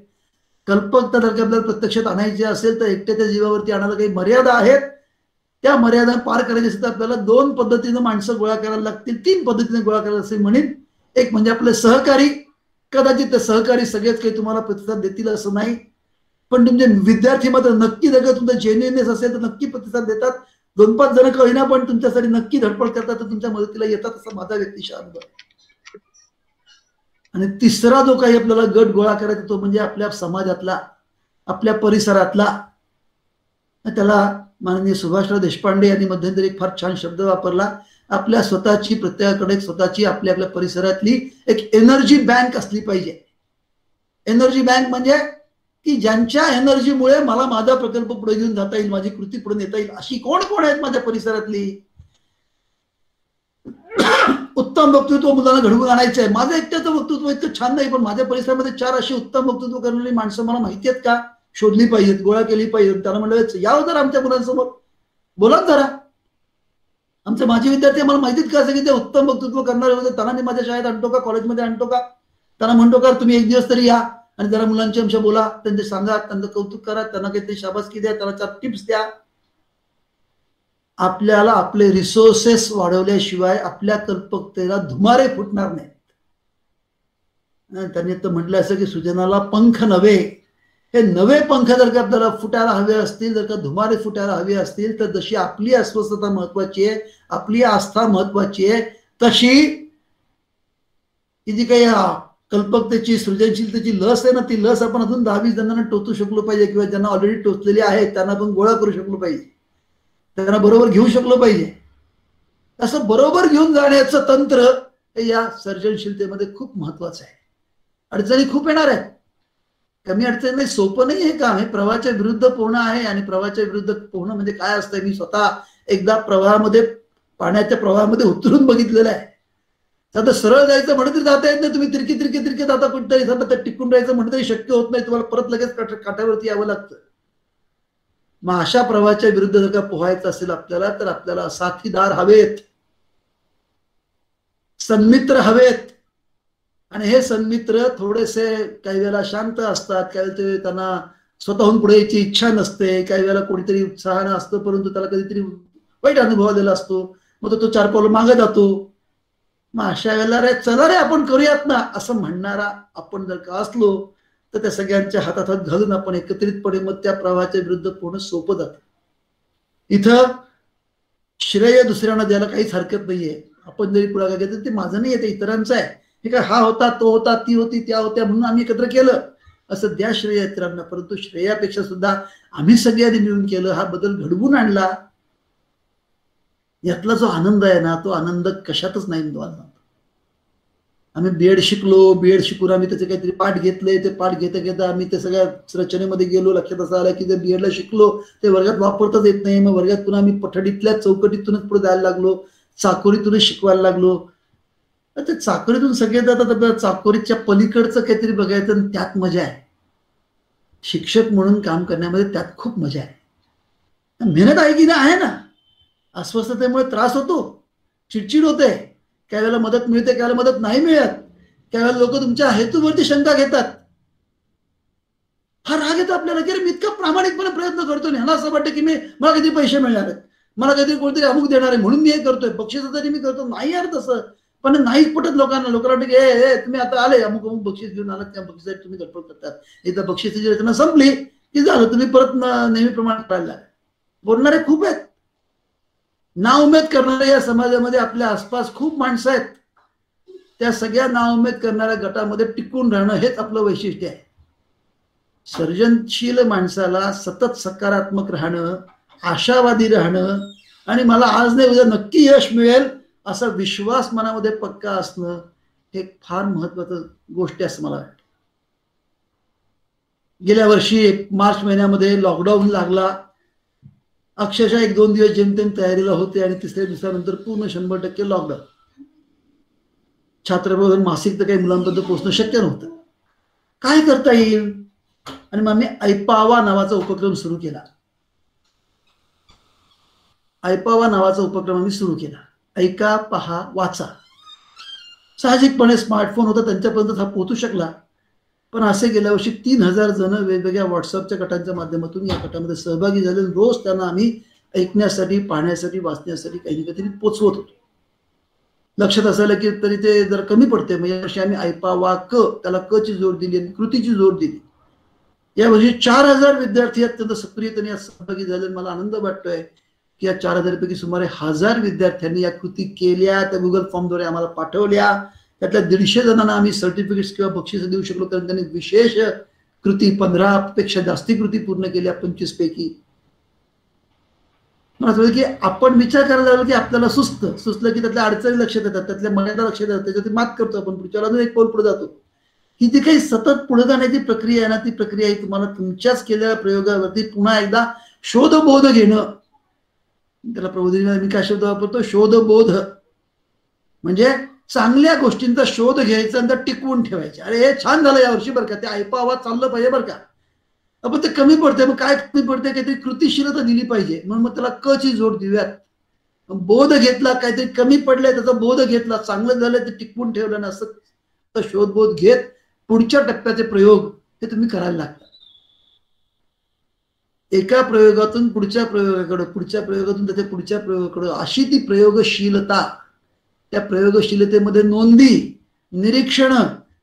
कल्पकता जर का आपल्याला प्रत्यक्षात आणायची असेल तर एकट्याच्या जीवावरती आणायला काही मर्यादा आहेत. त्या मर्यादा पार करायची असेल तर आपल्याला 2 पद्धतीनं माणसं गोळा करायला लागतील, 3 पद्धतीने गोळा करायला असे म्हणेन. एक म्हणजे आपले सहकारी, कदाचित ते सहकारी सगळेच काही तुम्हाला प्रतिसाद देतील असं नाही, पण तुमचे विद्यार्थी मात्र नक्की जर का तुमचा जेन्युइननेस असेल तर नक्की प्रतिसाद देतात. 2-5 जण का होईना पण तुमच्यासाठी नक्की धडपड करतात, तर तुमच्या मदतीला येतात, असा माझा व्यक्तिशः अनुभव आहे. आणि तिसरा जो काही आपल्याला गट गोळा करायचा तो म्हणजे आपल्या समाजातला, आपल्या परिसरातला. त्याला माननीय सुभाषराव देशपांडे यांनी मध्यंतरी एक फार छान शब्द वापरला, आपल्या स्वतःची, प्रत्येकाकडे स्वतःची आपल्या आपल्या परिसरातली एक एनर्जी बँक असली पाहिजे. एनर्जी बँक म्हणजे की ज्यांच्या एनर्जीमुळे मला माझा प्रकल्प पुढे घेऊन जाता येईल, माझी कृती पुढे नेता येईल, अशी कोण कोण आहेत माझ्या परिसरातली. उत्तम वक्तृत्व मुलांना घडवून आणायचं आहे. माझं एकट्याचं वक्तृत्व इतकं छान नाही, पण माझ्या परिसरामध्ये 4 अशी उत्तम वक्तृत्व करणारी माणसं मला माहिती आहेत का, शोधली पाहिजेत, गोळा केली पाहिजेत. त्यांना म्हणलं यावं जरा आमच्या मुलांसमोर, बोला जरा. आमचे माझे विद्यार्थी मला माहितीत का असं की ते उत्तम वक्तृत्व करणारे होते, त्यांना मी माझ्या शाळेत आणतो का, कॉलेजमध्ये आणतो का, त्यांना म्हणतो का तुम्ही एक दिवस तरी या आणि जरा मुलांची आमच्या बोला, त्यांचे सांगा, त्यांचं कौतुक करा, त्यांना काहीतरी शाबासकी द्या, त्यांना 4 टिप्स द्या. आपल्याला आपले रिसोर्सेस वाढवल्याशिवाय आपल्या कल्पकतेला धुमारे फुटणार नाहीत. त्यांनी तर म्हटलं असं की सृजनाला पंख नव्हे, हे नवे पंख जर का आपल्याला फुटायला हवे असतील, जर का धुमारे फुटायला हवे असतील, तर जशी आपली अस्वस्थता महत्वाची आहे, आपली आस्था महत्वाची आहे, तशी ही जी काही कल्पकतेची, सृजनशीलतेची लस आहे ना, ती लस आपण अजून 10-20 जणांना टोचू शकलो पाहिजे, किंवा ज्यांना ऑलरेडी टोचलेली आहे त्यांना आपण गोळा करू शकलो पाहिजे, त्यांना बरोबर घेऊ शकलो पाहिजे. असं बरोबर घेऊन जाण्याचं तंत्र हे या सर्जनशीलतेमध्ये खूप महत्वाचं आहे. अडचणी खूप येणार आहेत, कमी अडचणी नाही, सोपं नाही हे काम. हे प्रवाहाच्या विरुद्ध पोहणं आहे, आणि प्रवाहाच्या विरुद्ध पोहणं म्हणजे काय असतं, मी स्वतः एकदा प्रवाहामध्ये, पाण्याच्या प्रवाहामध्ये उतरून बघितलेलं आहे. आता सरळ जायचं म्हणत तरी जाता येत नाही, तुम्ही तिरकी जाता कुठेतरी, सतत टिकून राहायचं म्हणत तरी शक्य होत नाही, तुम्हाला परत लगेच काठावरती यावं लागतं. मग अशा प्रवाहाच्या विरुद्ध जर का पोहायचं असेल आपल्याला, तर आपल्याला साथीदार हवेत, सन्मित्र हवेत. आणि हे सन्मित्र थोडेसे काही वेळेला शांत असतात, काही वेळेला त्यांना स्वतःहून पुढे यायची इच्छा नसते, काही वेळेला कोणीतरी उत्साहानं असतं, परंतु त्याला कधीतरी वाईट अनुभव आलेला असतो, मग तो 4 पावलं मागे जातो. मग अशा वेळेला रे चला रे आपण करूयात ना असं म्हणणारा आपण जर का असलो, तर त्या सगळ्यांच्या हातात हात घालून आपण एकत्रितपणे मग त्या प्रवाहाच्या विरुद्ध पोहणं सोपं जातं. इथं श्रेय दुसऱ्यांना द्यायला काहीच हरकत नाहीये. आपण जरी पुढाकार घेतला ते माझं नाही, ते इतरांचं आहे. हे काय हा होता, तो होता, ती होती, त्या होत्या म्हणून आम्ही एकत्र केलं असं द्या श्रेय इतरांना, परंतु श्रेयापेक्षा सुद्धा आम्ही सगळ्यांनी मिळून केलं, हा बदल घडवून आणला, यातला जो आनंद आहे ना, तो आनंद कशातच नाही मिळतो. आम्ही बीएड शिकलो, बीएड शिकून आम्ही त्याचे काहीतरी पाठ घेतले, ते पाठ घेता घेता आम्ही ते सगळ्या रचनेमध्ये गेलो. लक्षात असं आलं की जर बीएडला शिकलो ते वर्गात वापरताच येत नाही, मग वर्गात पुन्हा आम्ही पठडीतल्या चौकटीतूनच पुढे जायला लागलो, चाकोरीतूनच शिकवायला लागलो. ते चाकोरीतून सगळे जातात, आपल्याला चाकोरीच्या पलीकडचं काहीतरी बघायचं, आणि त्यात मजा आहे. शिक्षक म्हणून काम करण्यामध्ये त्यात खूप मजा आहे. मेहनत आहे की नाही आहे ना. अस्वस्थतेमुळे त्रास होतो, चिडचिड होते, काही वेळेला मदत मिळते, काही वेळेला मदत नाही मिळत, काही वेळेला लोक तुमच्या हेतूवरती शंका घेतात, हा राग येतो आपल्याला की अरे मी इतका प्रामाणिकपणे प्रयत्न करतो, ह्याला असं वाटतं की मला किती पैसे मिळणार आहेत, मला काहीतरी कोणतरी अमुक देणार आहे म्हणून मी हे करतोय, बक्षिसासाठी मी करतो. नाही यार तसं, पण नाहीच पटत लोकांना वाटतं की तुम्ही आता आले अमुक अमुक बक्षीस घेऊन आलात, त्या बक्षिसासाठी तुम्ही धडपड करतात. एकदा बक्षिसाची रचना संपली की झालं, तुम्ही परत नेहमीप्रमाणे करायला. बोलणारे खूप आहेत, नाउमेद करणाऱ्या या समाजामध्ये आपल्या आसपास खूप माणसं आहेत. त्या सगळ्या नाउमेद करणाऱ्या गटामध्ये टिकून राहणं हेच आपलं वैशिष्ट्य आहे. सर्जनशील माणसाला सतत सकारात्मक राहणं, आशावादी राहणं, आणि मला आज नाही उद्या नक्की यश मिळेल असा विश्वास मनामध्ये पक्का असणं हे फार महत्वाचं गोष्ट आहे असं मला वाटतं. गेल्या वर्षी मार्च महिन्यामध्ये लॉकडाऊन लागला, अक्षरशः 1-2 दिवस जेमतेम तयारीला होते आणि तिसऱ्या दिवसानंतर पूर्ण 100% लॉकडाऊन. छात्रप्रबोधन मासिक तर काही मुलांपर्यंत पोहोचणं शक्य नव्हतं. काय करता येईल? आणि मग मी ऐपावा नावाचा उपक्रम सुरू केला. ऐपावा नावाचा उपक्रम आम्ही सुरू केला. ऐका, पहा, वाचा. साहजिकपणे स्मार्टफोन होता, त्यांच्यापर्यंत हा पोहोचू शकला. पण असे गेल्या वर्षी 3000 जण वेगवेगळ्या व्हॉट्सअपच्या गटांच्या माध्यमातून या गटामध्ये सहभागी झाले. रोज त्यांना आम्ही ऐकण्यासाठी, पाहण्यासाठी, वाचण्यासाठी काही ना काहीतरी पोचवत होतो. लक्षात असायला की तरी ते जर कमी पडते. म्हणजे यावर्षी आम्ही ऐपावा क, त्याला क ची जोड दिली आणि कृतीची जोड दिली. यावर्षी 4000 विद्यार्थी अत्यंत सक्रियतेने सहभागी झाले. मला आनंद वाटतोय की या 4000 पैकी सुमारे 1000 विद्यार्थ्यांनी या कृती केल्या, त्या गुगल फॉर्मद्वारे आम्हाला पाठवल्या. त्यातल्या 150 जणांना आम्ही सर्टिफिकेट्स किंवा बक्षीस देऊ शकलो, कारण त्यांनी विशेष कृती 15 पेक्षा जास्ती कृती पूर्ण केल्या 25 पैकी. मला असं की आपण विचार करायला लागलो की आपल्याला सुचलं की त्यातल्या अडचणी लक्षात येतात, त्यातल्या मर्यादा लक्षात येतात, त्याच्यात मात करतो आपण, पुढच्या अजून एक पाऊल पुढे जातो. ही जी काही सतत पुढे जाण्याची प्रक्रिया आहे ना, ती प्रक्रिया ही तुम्हाला तुमच्याच केलेल्या प्रयोगावरती पुन्हा एकदा शोधबोध घेणं. त्याला प्रबोधिनीला मी काय शब्द वापरतो? शोधबोध. म्हणजे चांगल्या गोष्टींचा शोध घ्यायचा आणि टिकवून ठेवायचे. अरे हे छान झालं यावर्षी बरं का, ते ऐपावा चाललं पाहिजे बरं का. आपण ते कमी पडते, मग काय कमी पडते? काहीतरी कृतीशीलता दिली पाहिजे, म्हणून मग त्याला क ची जोड देऊयात. बोध घेतला, काहीतरी कमी पडलंय त्याचा बोध घेतला, चांगलं झालंय ते टिकवून ठेवलं ना, असं शोधबोध घेत पुढच्या टप्प्याचे प्रयोग हे तुम्ही करायला लागतात. एका प्रयोगातून पुढच्या प्रयोगाकडे, पुढच्या प्रयोगातून त्याच्या पुढच्या प्रयोगाकडे, अशी ती प्रयोगशीलता. त्या प्रयोगशीलतेमध्ये नोंदी, निरीक्षण,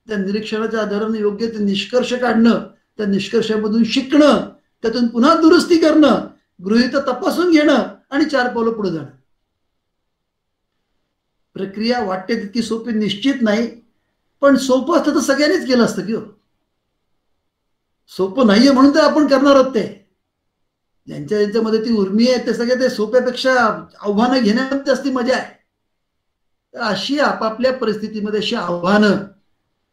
त्या निरीक्षणाच्या आधाराने योग्य ते निष्कर्ष काढणं, त्या निष्कर्षामधून शिकणं, त्यातून पुन्हा दुरुस्ती करणं, गृहीत तपासून घेणं आणि 4 पावलं पुढे जाणं. प्रक्रिया वाटते तितकी सोपी निश्चित नाही, पण सोपं असतं तर सगळ्यांनीच केलं असतं की हो. सोपं नाहीये म्हणून तर आपण करणार आहोत. ते ज्यांच्यामध्ये ती उर्मी आहे ते सगळे ते सोप्यापेक्षा आव्हानं घेण्यात जास्ती मजा आहे. तर अशी आपापल्या परिस्थितीमध्ये अशी आव्हानं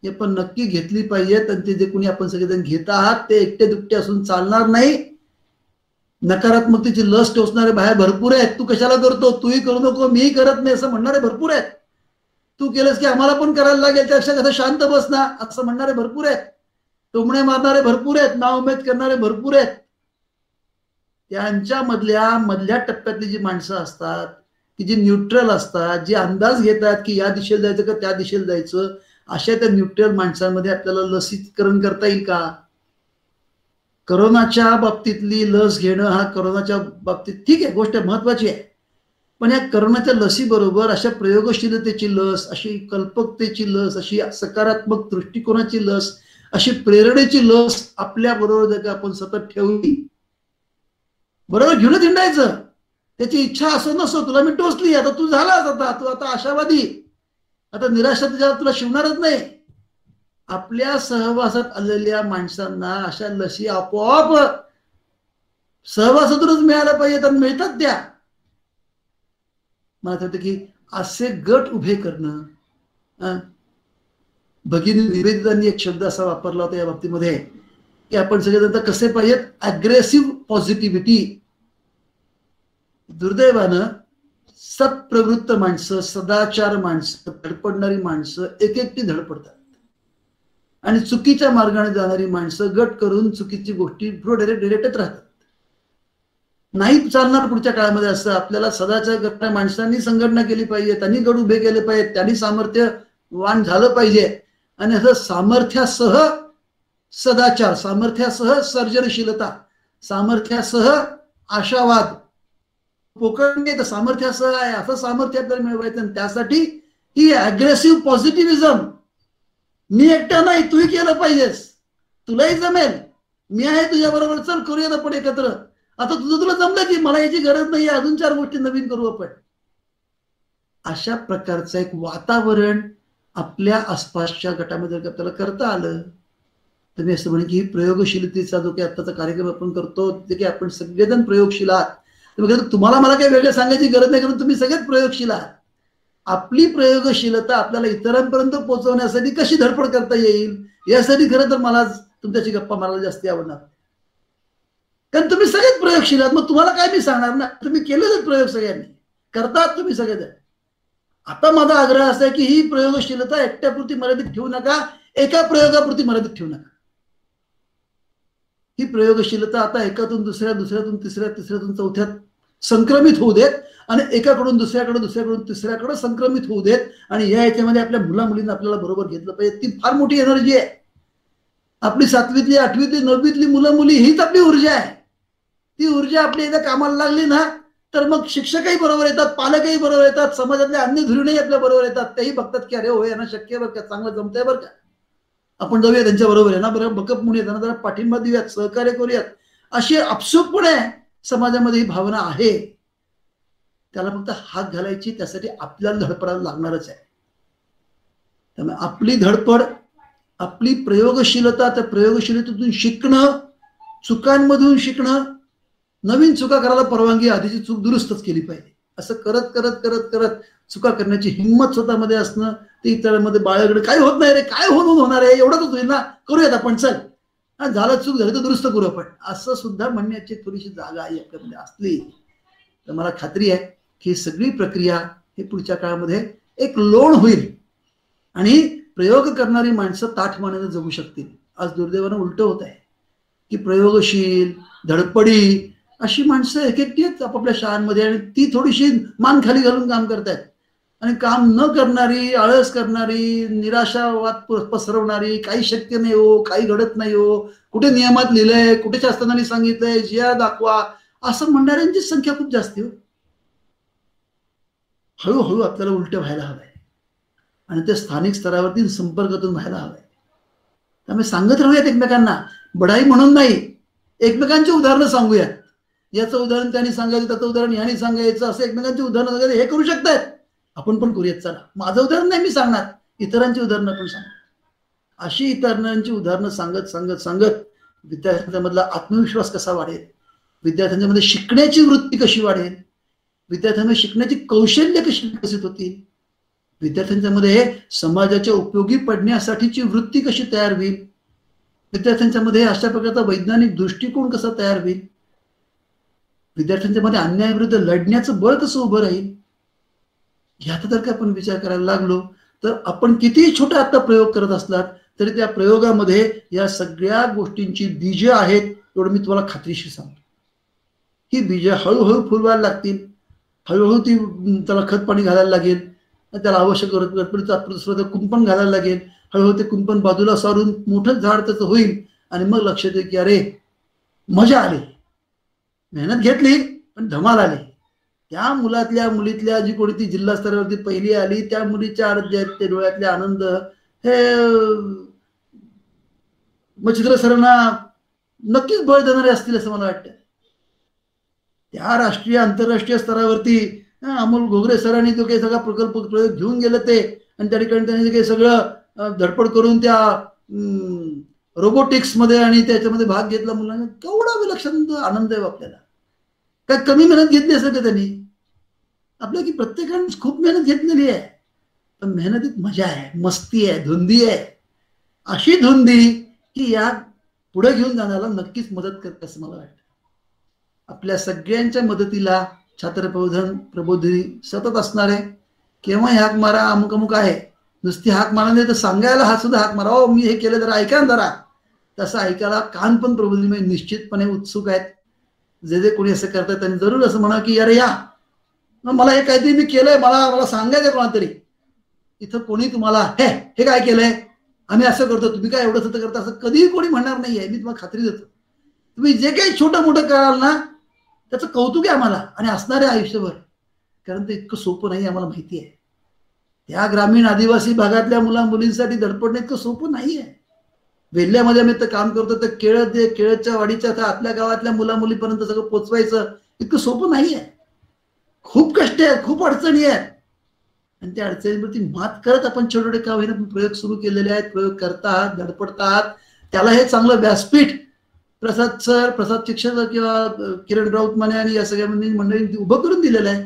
हे पण नक्की घेतली पाहिजेत. आणि ते जे कोणी आपण सगळेजण घेत आहात ते एकटे दुकटे असून चालणार नाही. नकारात्मकतेची लस टोचणारे बाहेर भरपूर आहेत. तू कशाला करतो, तूही करू नको, मीही करत नाही असं म्हणणारे भरपूर आहेत. तू केलंस की आम्हाला पण करायला लागेल, त्यापेक्षा कसं शांत बस ना असं म्हणणारे भरपूर आहेत. टोमणे मारणारे भरपूर आहेत, नाउमेद करणारे भरपूर आहेत. त्यांच्या मधल्या टप्प्यातली जी माणसं असतात की जी न्यूट्रल असतात, जी अंदाज घेतात की या दिशेला जायचं का त्या दिशेला जायचं, अशा त्या न्यूट्रल माणसांमध्ये आपल्याला लसीकरण करता येईल का? करोनाच्या बाबतीतली लस घेणं हा करोनाच्या बाबतीत ठीक आहे, गोष्ट महत्वाची आहे. पण या करोनाच्या लसीबरोबर अशा प्रयोगशीलतेची लस, अशी कल्पकतेची लस, अशी सकारात्मक दृष्टिकोनाची लस, अशी प्रेरणेची लस आपल्या बरोबर जर आपण सतत ठेवली, बरोबर घेऊन हिंडायचं. त्याची इच्छा असो नसो, तुला मी टोचली, आता तू झालास, आता तू आता आशावादी, आता निराशा तुला शिवणारच नाही. आपल्या सहवासात आलेल्या माणसांना अशा लसी आपोआप सहवासातूनच मिळायला पाहिजे, आणि मिळतात त्या. मला वाटतं की असे गट उभे करणं. भगिनी निवेदितांनी एक शब्द असा वापरला होता या बाबतीमध्ये की आपण सगळेजण कसे पाहिजेत, अग्रेसिव्ह पॉझिटिव्हिटी. दुर्दैवानं सत्प्रवृत्त माणसं, सदाचार माणसं, धडपडणारी माणसं एकटी धडपडतात, आणि चुकीच्या मार्गाने जाणारी माणसं गट करून चुकीची गोष्टी डिरेक्टच राहतात. नाही चालणार पुढच्या काळामध्ये. असं आपल्याला सदाचार करणाऱ्या माणसांनी संघटना केली पाहिजे, त्यांनी गट उभे केले पाहिजेत, त्यांनी सामर्थ्यवान झालं पाहिजे. आणि असं सामर्थ्यासह सदाचार, सामर्थ्यासह सर्जनशीलता, सामर्थ्यासह आशावाद, पोकळ नाही तर सामर्थ्यासह आहे, असं सामर्थ्य आपल्याला मिळवायचं. आणि त्यासाठी ही अग्रेसिव्ह पॉझिटिव्हिजम, मी एकटा नाही, तूही केलं पाहिजेस, तुलाही जमेल, मी आहे तुझ्या बरोबर, चल करूयात आपण एकत्र. आता तुला जमलं की मला याची गरज नाही, अजून 4 गोष्टी नवीन करू आपण. अशा प्रकारचं एक वातावरण आपल्या आसपासच्या गटामध्ये आपल्याला करता आलं तर मी असं म्हणेन की प्रयोगशीलतेचा जो काही आत्ताचा कार्यक्रम आपण करतो, जे की आपण सगळेजण प्रयोगशील आहात. तुम्हाला मला काही वेगळं सांगायची गरज नाही, कारण तुम्ही सगळेच प्रयोगशील आहात. आपली प्रयोगशीलता आपल्याला इतरांपर्यंत पोहोचवण्यासाठी कशी धडपड करता येईल यासाठी खरं तर मला तुमच्याशी गप्पा मारायला जास्त आवडणार. कारण तुम्ही सगळेच प्रयोगशील आहात, मग तुम्हाला काय मी सांगणार ना, तुम्ही केलेच प्रयोग सगळ्यांनी करतात तुम्ही सगळे. आता माझा आग्रह असा आहे की ही प्रयोगशीलता एकट्यापुरती मर्यादित ठेवू नका, एका प्रयोगापुरती मर्यादित ठेवू नका. ही प्रयोगशीलता आता एकातून दुसऱ्या, दुसऱ्यातून तिसऱ्या, तिसऱ्यातून चौथ्यात संक्रमित होऊ देत आणि एकाकडून दुसऱ्याकडे, दुसऱ्याकडून तिसऱ्याकडे संक्रमित होऊ देत. आणि या याच्यामध्ये आपल्या मुला मुलींना आपल्याला बरोबर घेतलं पाहिजे. ती फार मोठी एनर्जी आहे. आपली 7वीतली 8वीतली 9वीतली मुलं मुली हीच आपली ऊर्जा आहे. ती ऊर्जा आपली एकदा कामाला लागली ना तर मग शिक्षकही बरोबर येतात, पालकही बरोबर येतात, समाजातले अन्य धुरीणही आपल्या बरोबर येतात. तेही बघतात की अरे हो यांना शक्य आहे बरं का, चांगलं जमतंय बरं का, आपण जाऊया त्यांच्या बरोबर आहे ना, बरं बकअप म्हणून येताना जरा पाठिंबा देऊयात, सहकार्य करूयात. अशी आपसूकपणे समाजामध्ये ही भावना आहे. त्याला फक्त हात घालायची, त्यासाठी आपल्याला धडपडायला लागणारच आहे. त्यामुळे आपली धडपड, आपली प्रयोगशीलता, त्या प्रयोगशीलतेतून शिकणं, चुकांमधून शिकणं, नवीन चुका करायला परवानगी, आधीची चूक दुरुस्तच केली पाहिजे. असं करत करत करत करत चुका करण्याची हिंमत स्वतःमध्ये असणं, ते इतरांमध्ये बाळगणं. काय होत नाही रे, काय होणार आहे, एवढंच होईल ना, करूयात आपण, चल झालं, चूक झाली तर दुरुस्त करू आपण, असं सुद्धा म्हणण्याची थोडीशी जागा आहे आपल्यामध्ये असली तर मला खात्री आहे की सगळी प्रक्रिया हे पुढच्या काळामध्ये एक लोण होईल आणि प्रयोग करणारी माणसं ताठमानेने जगू शकतील. आज दुर्दैवानं उलट होत आहे की प्रयोगशील, धडपडी अशी माणसं एकटी आहेत आपापल्या शाळांमध्ये आणि ती थोडीशी मान खाली घालून काम करतायत. आणि काम न करणारी, आळस करणारी, निराशावाद पसरवणारी, काही शक्य नाही हो, काही घडत नाही हो, कुठे नियमात लिहिलंय, कुठे शास्त्रांनी सांगितलंय, जिया दाखवा, असं म्हणणाऱ्यांची संख्या खूप जास्त हो. हळूहळू आपल्याला उलट व्हायला हवंय आणि ते स्थानिक स्तरावरती संपर्कातून व्हायला हवंय. त्यामुळे सांगत राहूयात एकमेकांना, बढाई म्हणून नाही, एकमेकांची उदाहरणं सांगूयात. याचं उदाहरण त्यांनी सांगायचं, त्याचं उदाहरण ह्यानी सांगायचं, असं एकमेकांची उदाहरणं सांगायचं. हे करू शकतायत, आपण पण करूयात. चला, माझं उदाहरण नाही मी सांगणार, इतरांची उदाहरणं आपण सांगणार. अशी इतरांची उदाहरणं सांगत सांगत सांगत विद्यार्थ्यांच्या मधला आत्मविश्वास कसा वाढेल, विद्यार्थ्यांच्या मध्ये शिकण्याची वृत्ती कशी वाढेल, विद्यार्थ्यांना शिकण्याची कौशल्य कशी विकसित होतील, विद्यार्थ्यांच्या मध्ये समाजाच्या उपयोगी पडण्यासाठीची वृत्ती कशी तयार होईल, विद्यार्थ्यांच्या मध्ये अशा प्रकारचा वैज्ञानिक दृष्टिकोन कसा तयार होईल, विद्यार्थ्यांच्या मध्ये अन्यायाविरुद्ध लढण्याचं बळ कसं उभं राहील, ह्याचा जर का आपण विचार करायला लागलो तर आपण कितीही छोटा आता प्रयोग करत असलात तरी त्या प्रयोगामध्ये या सगळ्या गोष्टींची बीज आहेत, एवढं मी तुम्हाला खात्रीशीर सांगतो. ही बीज हळूहळू फुलवायला लागतील, हळूहळू ती त्याला खत पाणी घालायला लागेल, त्याला आवश्यक कुंपण घालायला लागेल, हळूहळू ते कुंपण बाजूला सारून मोठं झाड त्याचं होईल आणि मग लक्षात येईल की अरे मजा आली, मेहनत घेतली पण धमाल आली. त्या मुलातल्या मुलीतल्या जी कोणी ती जिल्हा स्तरावरती पहिली आली त्या मुलीच्या ते डोळ्यातले आनंद हे मच्छिंद्र सरांना नक्कीच बळ देणारे असतील असं मला वाटतं. त्या राष्ट्रीय आंतरराष्ट्रीय स्तरावरती अमोल घोगरे सरांनी तो काही सगळा प्रकल्प प्रयोग घेऊन गेलं ते, आणि त्या ठिकाणी त्यांनी काही सगळं धडपड करून त्या रोबोटिक्स मध्ये आणि त्याच्यामध्ये भाग घेतला मुलांना. केवढा विलक्षण आनंद आहे आपल्याला. काय कमी मेहनत घेतली असेल का त्यांनी? आपल्या की प्रत्येकाने खूप मेहनत घेतलेली आहे, पण मेहनतीत मजा आहे, मस्ती आहे, धुंदी आहे. अशी धुंदी की या पुढे घेऊन जाण्याला नक्कीच मदत करते असं मला वाटतं. आपल्या सगळ्यांच्या मदतीला छात्र प्रबोधिनी सतत असणार आहे. केव्हा हाक मारा, अमुक अमुक आहे, नुसती हाक मारा नाही तर सांगायला हा सुद्धा हाक मारा, ओ मी हे केलं जरा ऐका ना जरा, तसं ऐकायला कान पण प्रबोधिनी निश्चितपणे उत्सुक आहेत. जे जे कोणी असं करतात त्यांनी जरूर असं म्हणा की अरे या मला हे काहीतरी मी केलंय, मला सांगायचं कोणातरी. इथं कोणी तुम्हाला हे काय केलंय, आम्ही असं करतो, तुम्ही काय एवढं सतत करता, असं कधीही कोणी म्हणणार नाहीये. मी तुम्हाला खात्री देतो, तुम्ही जे काही छोटं मोठं कराल ना त्याचं कौतुक आहे आम्हाला आणि असणार आहे आयुष्यभर. कारण ते इतकं सोपं नाही, आम्हाला माहिती आहे. त्या ग्रामीण आदिवासी भागातल्या मुला मुलींसाठी धडपडणं इतकं सोपं नाहीये. वेल्ल्यामध्ये आम्ही तर काम करतो तर केळच्या वाडीच्या आतल्या गावातल्या मुला मुलीपर्यंत सगळं पोचवायचं इतकं सोपं नाहीये. खूप कष्ट आहेत, खूप अडचणी आहेत, आणि त्या अडचणीवरती मात करत आपण छोटे छोटे का होईना प्रयोग सुरू केलेले आहेत, प्रयोग करतात, धडपडतात. त्याला हे चांगलं व्यासपीठ प्रसाद शिक्षक किंवा किरण राऊत माने आणि या सगळ्या मंडळींनी उभं करून दिलेलं आहे.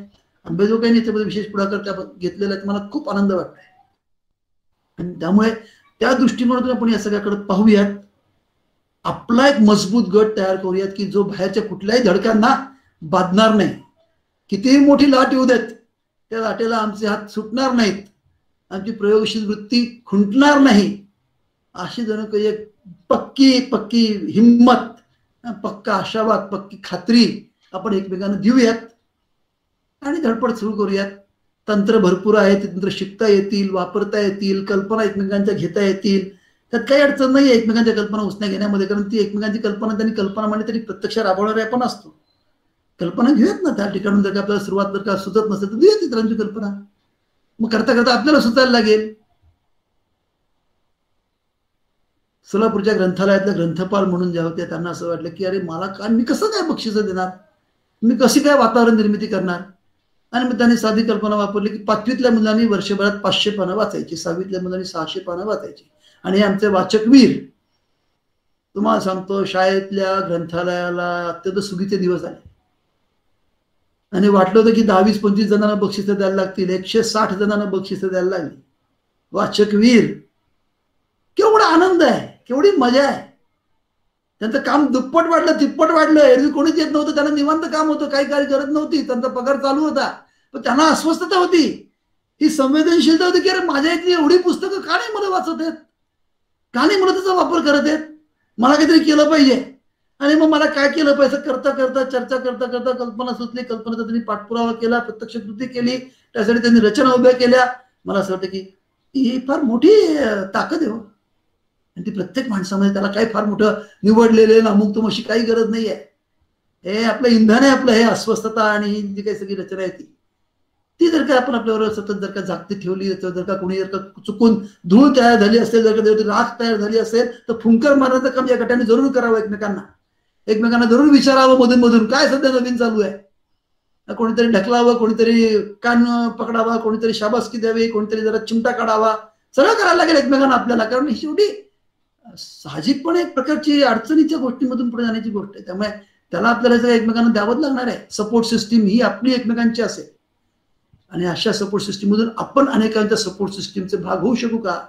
अंबेजोगाईंनी याच्यामध्ये विशेष पुढाकार त्या घेतलेला आहे, मला खूप आनंद वाटतोय. आणि त्यामुळे त्या दृष्टिकोनातून आपण या सगळ्याकडे पाहूयात. आपला एक मजबूत गट तयार करूयात की जो बाहेरच्या कुठल्याही धडकांना बाधणार नाही. कितीही मोठी लाट येऊ देत, त्या लाटेला आमचे हात सुटणार नाहीत, आमची प्रयोगशील वृत्ती खुंटणार नाही, अशी जणू काही एक पक्की हिंमत, पक्का आशावाद, पक्की खात्री आपण एकमेकांना देऊयात आणि धडपड सुरू करूयात. तंत्र भरपूर आहे, ते तंत्र शिकता येतील, वापरता येतील, कल्पना एकमेकांच्या घेता येतील, त्यात काही अडचण नाही एकमेकांच्या कल्पना उचण्या घेण्यामध्ये. कारण ती एकमेकांची कल्पना त्यांनी कल्पना मांडली तरी प्रत्यक्ष राबवणारे आपण असतो. कल्पना घेऊयात ना त्या ठिकाणून. जर का आपल्याला सुरुवात जर का सुचत नसेल तर देऊयात इतरांची कल्पना. मग करता करता आपल्याला सुचायला लागेल. सोलापूरच्या ग्रंथालयातल्या ग्रंथपाल म्हणून ज्या होत्या त्यांना असं वाटलं की अरे मला काय, मी कसं काय बक्षिसं देणार, मी कशी काय वातावरण निर्मिती करणार. आणि मग त्यांनी साधी कल्पना वापरली की 5वीतल्या मुलांनी वर्षभरात 500 पानं वाचायची, 6वीतल्या मुलांनी 600 पानं वाचायची. आणि हे आमचे वाचक वीर, तुम्हाला सांगतो शाळेतल्या ग्रंथालयाला अत्यंत सुगीचे दिवस आले. आणि वाटलं होतं की 10-20-25 जणांना बक्षिसं द्यायला लागतील, 160 जणांना बक्षिसं द्यायला लागली. वाचक वीर, केवढा आनंद आहे, केवढी मजा आहे. त्यांचं काम दुप्पट वाढलं, तिप्पट वाढलं. एरवी कोणीच येत नव्हतं, त्यांना निवांत काम होतं, काही गरज नव्हती, त्यांचा पगार चालू होता. पण त्यांना अस्वस्थता होती, ही संवेदनशीलता होती की अरे माझ्या इथली एवढी पुस्तकं का नाही मला वाचत आहेत, का नाही मला त्याचा वापर करत आहेत, मला काहीतरी केलं पाहिजे. आणि मग मला काय केलं पाहिजे करता करता चर्चा करता करता कल्पना सुचली. कल्पनेचा त्यांनी पाठपुरावा केला, प्रत्यक्ष कृती केली, त्यासाठी त्यांनी रचना उभ्या केल्या. मला असं वाटतं की ही फार मोठी ताकद आहे. आणि ती प्रत्येक माणसामध्ये, त्याला काही फार मोठं निवडलेले अमुक तुम अशी काही गरज नाहीये. हे आपलं इंधन आहे, आपलं हे अस्वस्थता आणि ही जी काही सगळी रचना आहे ती जर का आपण आपल्याबरोबर सतत जर का जागती ठेवली, जर का कोणी जर का चुकून धूळ तयार झाली असेल, जर का राख तयार झाली असेल तर फुंकर मारण्याचं काम या गटाने जरूर करावं. एकमेकांना जरूर विचारावं मधून मधून काय सध्या नवीन चालू आहे. कोणीतरी ढकलावं, कोणीतरी कान पकडावा, कोणीतरी शाबासकी द्यावी, कोणीतरी जरा चिमटा काढावा, सगळं करायला लागेल एकमेकांना आपल्याला. कारण ही शेवटी साहजिकपणे एक प्रकारची अडचणीच्या गोष्टीमधून पुढे जाण्याची गोष्ट आहे. त्यामुळे त्याला आपल्याला सगळं एकमेकांना द्यावंच लागणार आहे. सपोर्ट सिस्टीम ही आपली एकमेकांची असेल. आणि अशा सपोर्ट सिस्टीम मधून आपण अनेकांच्या सपोर्ट सिस्टीमचे भाग होऊ शकू का.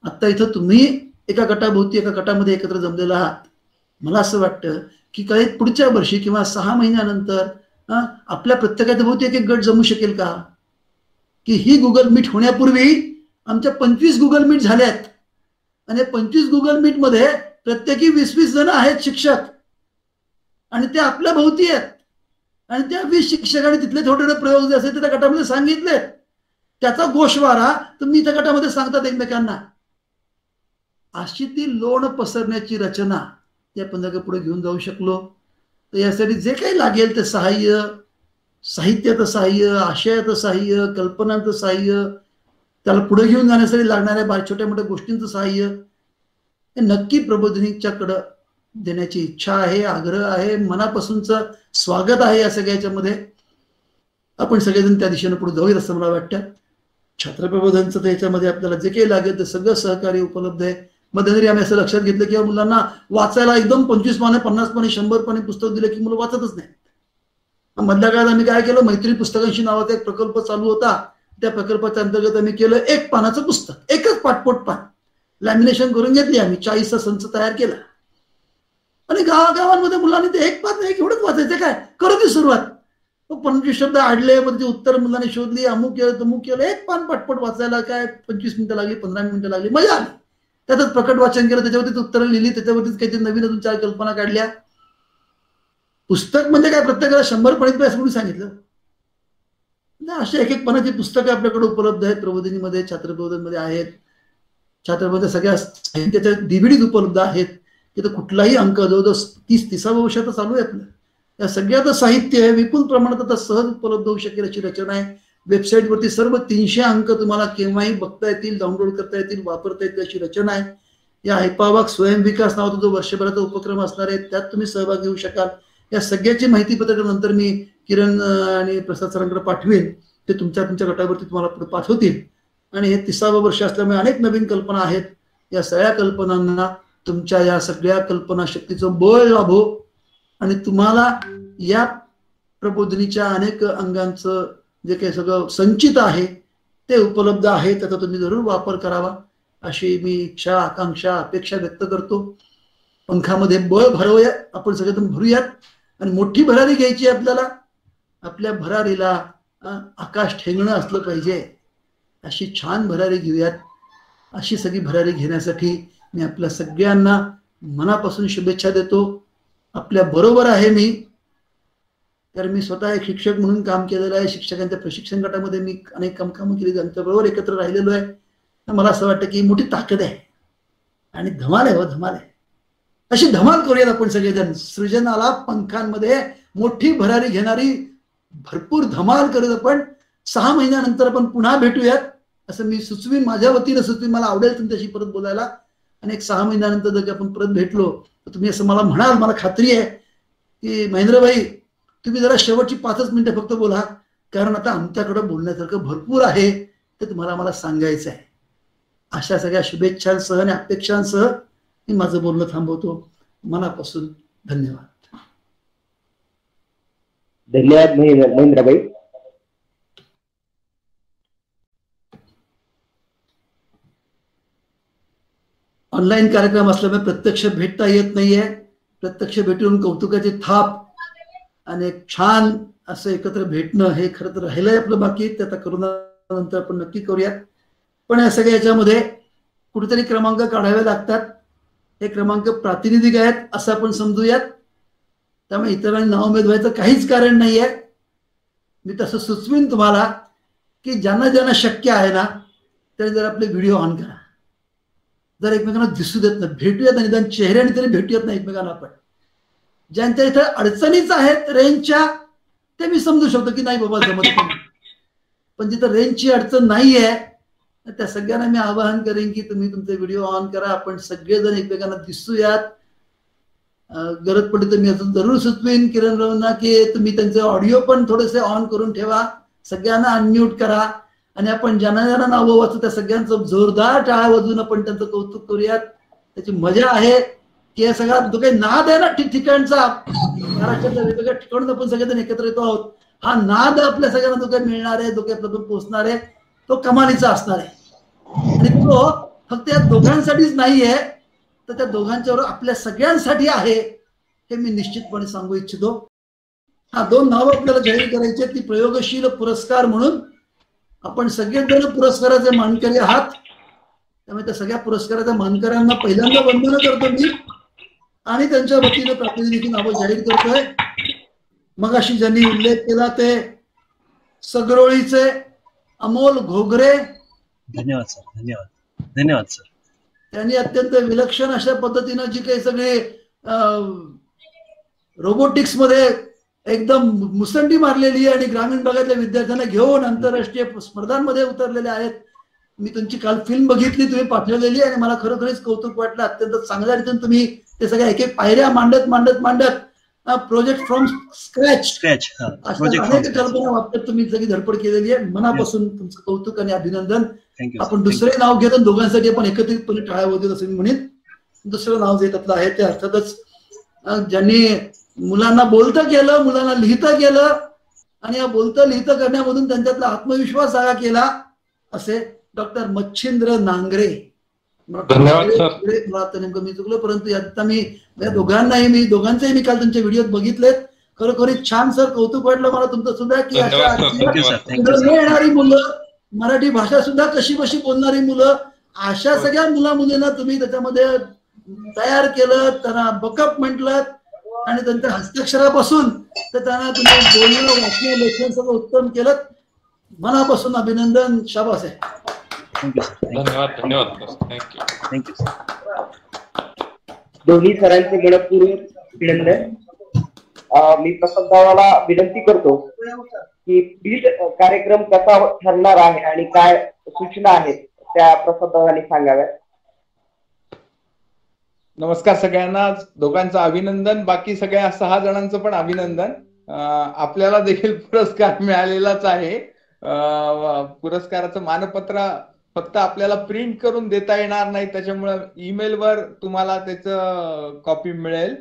आता इथं तुम्ही एका गटाभोवती, एका गटामध्ये एकत्र जमलेला आहात. मला असं वाटतं की काही पुढच्या वर्षी किंवा 6 महिन्यानंतर आपल्या प्रत्येकाच्या भोवती एक गट जमू शकेल का. की ही गुगल मीट होण्यापूर्वी आमच्या 25 गुगल मीट झाल्यात. आणि 25 गुगल मीट मध्ये प्रत्येकी 20-20 जण आहेत शिक्षक, आणि ते आपल्या भोवती आहेत. आणि त्या 20 शिक्षकांनी तिथले थोडे थोडे प्रयोग जे असेल ते त्या गटामध्ये सांगितले, त्याचा गोषवारा तुम्ही त्या गटामध्ये सांगतात एकमेकांना. अशी ती लोण पसरण्याची रचना ती आपण जर पुढे घेऊन जाऊ शकलो तर यासाठी जे काही लागेल ते सहाय्य, साहित्याचं सहाय्य, आशयाचं सहाय्य, कल्पनांचं सहाय्य, त्याला पुढे घेऊन जाण्यासाठी लागणाऱ्या छोट्या मोठ्या गोष्टींचं सहाय्य हे नक्की प्रबोधिनीच्याकडं देण्याची इच्छा आहे, आग्रह आहे, मनापासूनचं स्वागत आहे. या सगळ्याच्यामध्ये आपण सगळेजण त्या दिशेने पुढे जाऊयात असं मला वाटतं. छात्र प्रबोधनचं याच्यामध्ये आपल्याला जे काही लागेल ते सगळं सहकार्य उपलब्ध आहे. मध्यंतरी आम्ही असं लक्षात घेतलं की मुलांना वाचायला एकदम 25 पाने, 50 पाने, 100 पाने पुस्तक दिले की मुलं वाचतच नाही. मधल्या काळात आम्ही काय केलं, मैत्री पुस्तकांशी नावाचा एक प्रकल्प चालू होता. त्या प्रकल्पाच्या अंतर्गत आम्ही केलं 1 पानाचं पुस्तक, एकच पाठपोट पान लॅमिनेशन करून घेतली आम्ही, 40चा संच तयार केला. आणि गावागावांमध्ये मुलांनी ते 1 पान नाही एवढंच वाचायचं, काय करू ती सुरुवात. 25 शब्द आडले, मग ते उत्तर मुलांनी शोधली, अमुक केलं तमुक केलं, 1 पान पाठपोट वाचायला काय 25 मिनिटं लागली, 15 मिनिटं लागली, मजा आली. त्यातच प्रकट वाचन केलं, त्याच्यावरतीच उत्तरं लिहिली, त्याच्यावरतीच काहीतरी नवीन अजून 4 कल्पना काढल्या. पुस्तक म्हणजे काय प्रत्येकाला 100 पाणी असं म्हणून सांगितलं. अशा एक पानाची पुस्तकं आपल्याकडे उपलब्ध आहेत. प्रबोधिनीमध्ये, छात्र प्रबोधनमध्ये आहेत. छात्रप्रबोधन सगळ्या साहित्याच्या डीव्हीडीज उपलब्ध आहेत. तिथं कुठलाही अंक जवळजवळ 30-30व्या वर्षात चालू आहे आपलं. या सगळ्याचं साहित्य आहे विपुल प्रमाणात आता सहज उपलब्ध होऊ शकेल अशी रचना आहे. वेबसाईटवरती सर्व 300 अंक तुम्हाला केव्हाही बघता येतील, डाउनलोड करता येतील, वापरता येतील अशी रचना आहे. या ऐपावाक स्वयंविकास नावाचा जो वर्षभराचा उपक्रम असणार आहे त्यात तुम्ही सहभाग घेऊ शकाल. या सगळ्याची माहिती पत्रक नंतर मी किरण आणि प्रसाद सरांकडे पाठवेन. ते तुमच्या गटावरती तुम्हाला पाठवतील. आणि हे 30वं वर्ष असल्यामुळे अनेक नवीन कल्पना आहेत. या सगळ्या कल्पनांना तुमच्या या सगळ्या कल्पना शक्तीचं बळ लाभो आणि तुम्हाला या प्रबोधिनीच्या अनेक अंगांचं जे काही सगळं संचित आहे ते उपलब्ध आहे, त्याचा तुम्ही जरूर वापर करावा अशी मी इच्छा, आकांक्षा, अपेक्षा व्यक्त करतो. पंखामध्ये बळ भरवूया, आपण सगळेजण भरूयात आणि मोठी भरारी घ्यायची आपल्याला. आपल्या भरारीला आकाश ठेंगणं असलं पाहिजे, अशी छान भरारी घेऊयात. अशी सगळी भरारी घेण्यासाठी मी आपल्या सगळ्यांना मनापासून शुभेच्छा देतो. आपल्या बरोबर आहे मी, तर मी स्वतः एक शिक्षक म्हणून काम केलेलं आहे. शिक्षकांच्या प्रशिक्षण गटामध्ये मी अनेक कामं केली, त्यांच्याबरोबर एकत्र राहिलेलो आहे. मला असं वाटतं की मोठी ताकद आहे आणि धमाल आहे, धमाल आहे. अशी धमाल करूयात आपण सगळेजण. सृजनाला पंखांमध्ये मोठी भरारी घेणारी भरपूर धमाल करूयात आपण. 6 महिन्यानंतर आपण पुन्हा भेटूयात असं मी सुचवीन, माझ्या वतीनं सुचवीन. मला आवडेल तुमच्याशी परत बोलायला. आणि एक 6 महिन्यानंतर जर आपण परत भेटलो तर तुम्ही असं मला म्हणाल, मला खात्री आहे की महेंद्रभाई तुम्ही जरा शेवटची 5 मिनिटं फक्त बोला, कारण आता आमच्याकडे बोलण्यासारखं भरपूर आहे, ते तुम्हाला मला सांगायचं आहे. अशा सगळ्या शुभेच्छांसह आणि अपेक्षांसह मी माझं बोलणं थांबवतो. मनापासून धन्यवाद.
धन्यवाद महेंद्रभाई.
ऑनलाईन कार्यक्रम असल्यामुळे प्रत्यक्ष भेटता येत नाहीये. प्रत्यक्ष भेटून कौतुकाची थाप आणि एक छान असं एकत्र भेटणं हे खरं तर राहिलंय आपलं बाकी. ते आता करोनानंतर आपण नक्की करूयात. पण या सगळ्या याच्यामध्ये कुठेतरी क्रमांक काढावे लागतात. हे क्रमांक प्रातिनिधिक आहेत असं आपण समजूयात. त्यामुळे इतरांनी नाव मिळवायचं काहीच कारण नाहीये. मी तसं सुचवीन तुम्हाला की ज्यांना ज्यांना शक्य आहे ना त्यांनी जर आपले व्हिडिओ ऑन करा. जर एकमेकांना दिसू देत नाही, भेटूयात ना, निदान चेहऱ्याने तरी भेटूयात ना एकमेकांना. आपण ज्यांच्या इथे अडचणीच आहेत रेंजच्या, ते मी समजू शकतो की नाही बाबा जमत नाही. पण जिथं रेंजची अडचण नाहीये त्या सगळ्यांना मी आवाहन करेन की तुम्ही तुमचे व्हिडिओ ऑन करा. आपण सगळेजण एकमेकांना दिसूयात. गरज पडली तर मी असं जरूर सुचवेन किरण रावांना की तुम्ही त्यांचे ऑडिओ पण थोडेसे ऑन करून ठेवा. सगळ्यांना अनम्यूट करा आणि आपण ज्यांना ज्यांना नावं वाचू त्या सगळ्यांचं जोरदार टाळ्या वाजवून आपण त्यांचं कौतुक करूयात. त्याची मजा आहे की या सगळा जो काही नाद आहे ना ठिकठिकाणचा, महाराष्ट्राच्या वेगवेगळ्या ठिकाणून आपण सगळेजण एकत्र येतो आहोत. हा नाद आपल्या सगळ्यांना जो काही मिळणार आहे, जो काही आपल्याला पोहोचणार आहे, तो कमालीचा असणार आहे. आणि तो फक्त या दोघांसाठीच नाहीये, तर त्या दोघांच्यावर आपल्या सगळ्यांसाठी आहे हे मी निश्चितपणे सांगू इच्छितो. 2 नावं आपल्याला जाहीर करायची आहेत. ती प्रयोगशील पुरस्कार म्हणून आपण सगळेजण पुरस्काराचे मानकरी आहात. त्यामुळे त्या सगळ्या पुरस्काराच्या मानकऱ्यांना पहिल्यांदा वंदन करतो मी आणि त्यांच्या वतीनं प्रातिनिधिक नावं जाहीर करतोय. मगाशी ज्यांनी उल्लेख केला ते सगरोळीचे अमोल घोगरे.
धन्यवाद सर. धन्यवाद. धन्यवाद सर.
त्यांनी अत्यंत विलक्षण अशा पद्धतीनं जी काही सगळे रोबोटिक्स मध्ये एकदम मुसंडी मारलेली आहे आणि ग्रामीण भागातल्या विद्यार्थ्यांना घेऊन आंतरराष्ट्रीय स्पर्धांमध्ये उतरलेले आहेत. मी तुमची काल फिल्म बघितली, तुम्ही पाठवलेली, आणि मला खरोखरच कौतुक वाटलं. अत्यंत चांगल्या रीतीने तुम्ही ते सगळ्या एक एक पायऱ्या मांडत मांडत मांडत प्रोजेक्ट फ्रॉम स्क्रॅच अशा अनेक कल्पना वापरत तुम्ही सगळी धडपड केलेली आहे. मनापासून तुमचं कौतुक आणि अभिनंदन. आपण दुसरे नाव घेतो, दोघांसाठी आपण एकत्रितपणे टाळ्या वाजवू असं मी म्हणेन. दुसरं नाव जे त्यातलं आहे ते अर्थातच ज्यांनी मुलांना बोलतं केलं, मुलांना लिहितं केलं आणि या बोलतं लिहितं करण्यामधून त्यांच्यातला आत्मविश्वास जागा केला, असे डॉक्टर मच्छिंद्र नांगरे. मला आता नेमकं मी चुकलो, परंतु आता मी दोघांनाही मी दोघांचेही मी काल तुमचे व्हिडिओ बघितलेत. खरोखरीच छान सर, कौतुक वाटलं मला तुमचं सुद्धा की अशा येणारी मुलं, मराठी भाषा सुद्धा कशी कशी बोलणारी मुलं, अशा सगळ्या मुला मुलींना तुम्ही त्याच्यामध्ये तयार केलं, त्यांना बकअप म्हटलं आणि त्यांच्या हस्ताक्षरापासून तर त्यांना तुम्ही बोलणं, वाचणं, लेखन सगळं उत्तम केलं. मनापासून अभिनंदन, शाबास आहे.
धन्यवाद. धन्यवाद. थँक्यू.
थँक्यू.
दोन्ही सरांचे मनपूर्वक अभिनंदन. मी प्रसाददादाला विनंती करतो की पुढील कार्यक्रम कसा ठरणार आहे आणि काय सूचना आहेत त्या प्रसाददादांनी सांगाव्यात.
नमस्कार सगळ्यांना. दोघांचं अभिनंदन, बाकी सगळ्या 6 जणांचं पण अभिनंदन. आपल्याला देखील पुरस्कार मिळालेलाच आहे. पुरस्काराचं मानपत्र फक्त आपल्याला प्रिंट करून देता येणार नाही, त्याच्यामुळे ईमेलवर तुम्हाला त्याचं कॉपी मिळेल.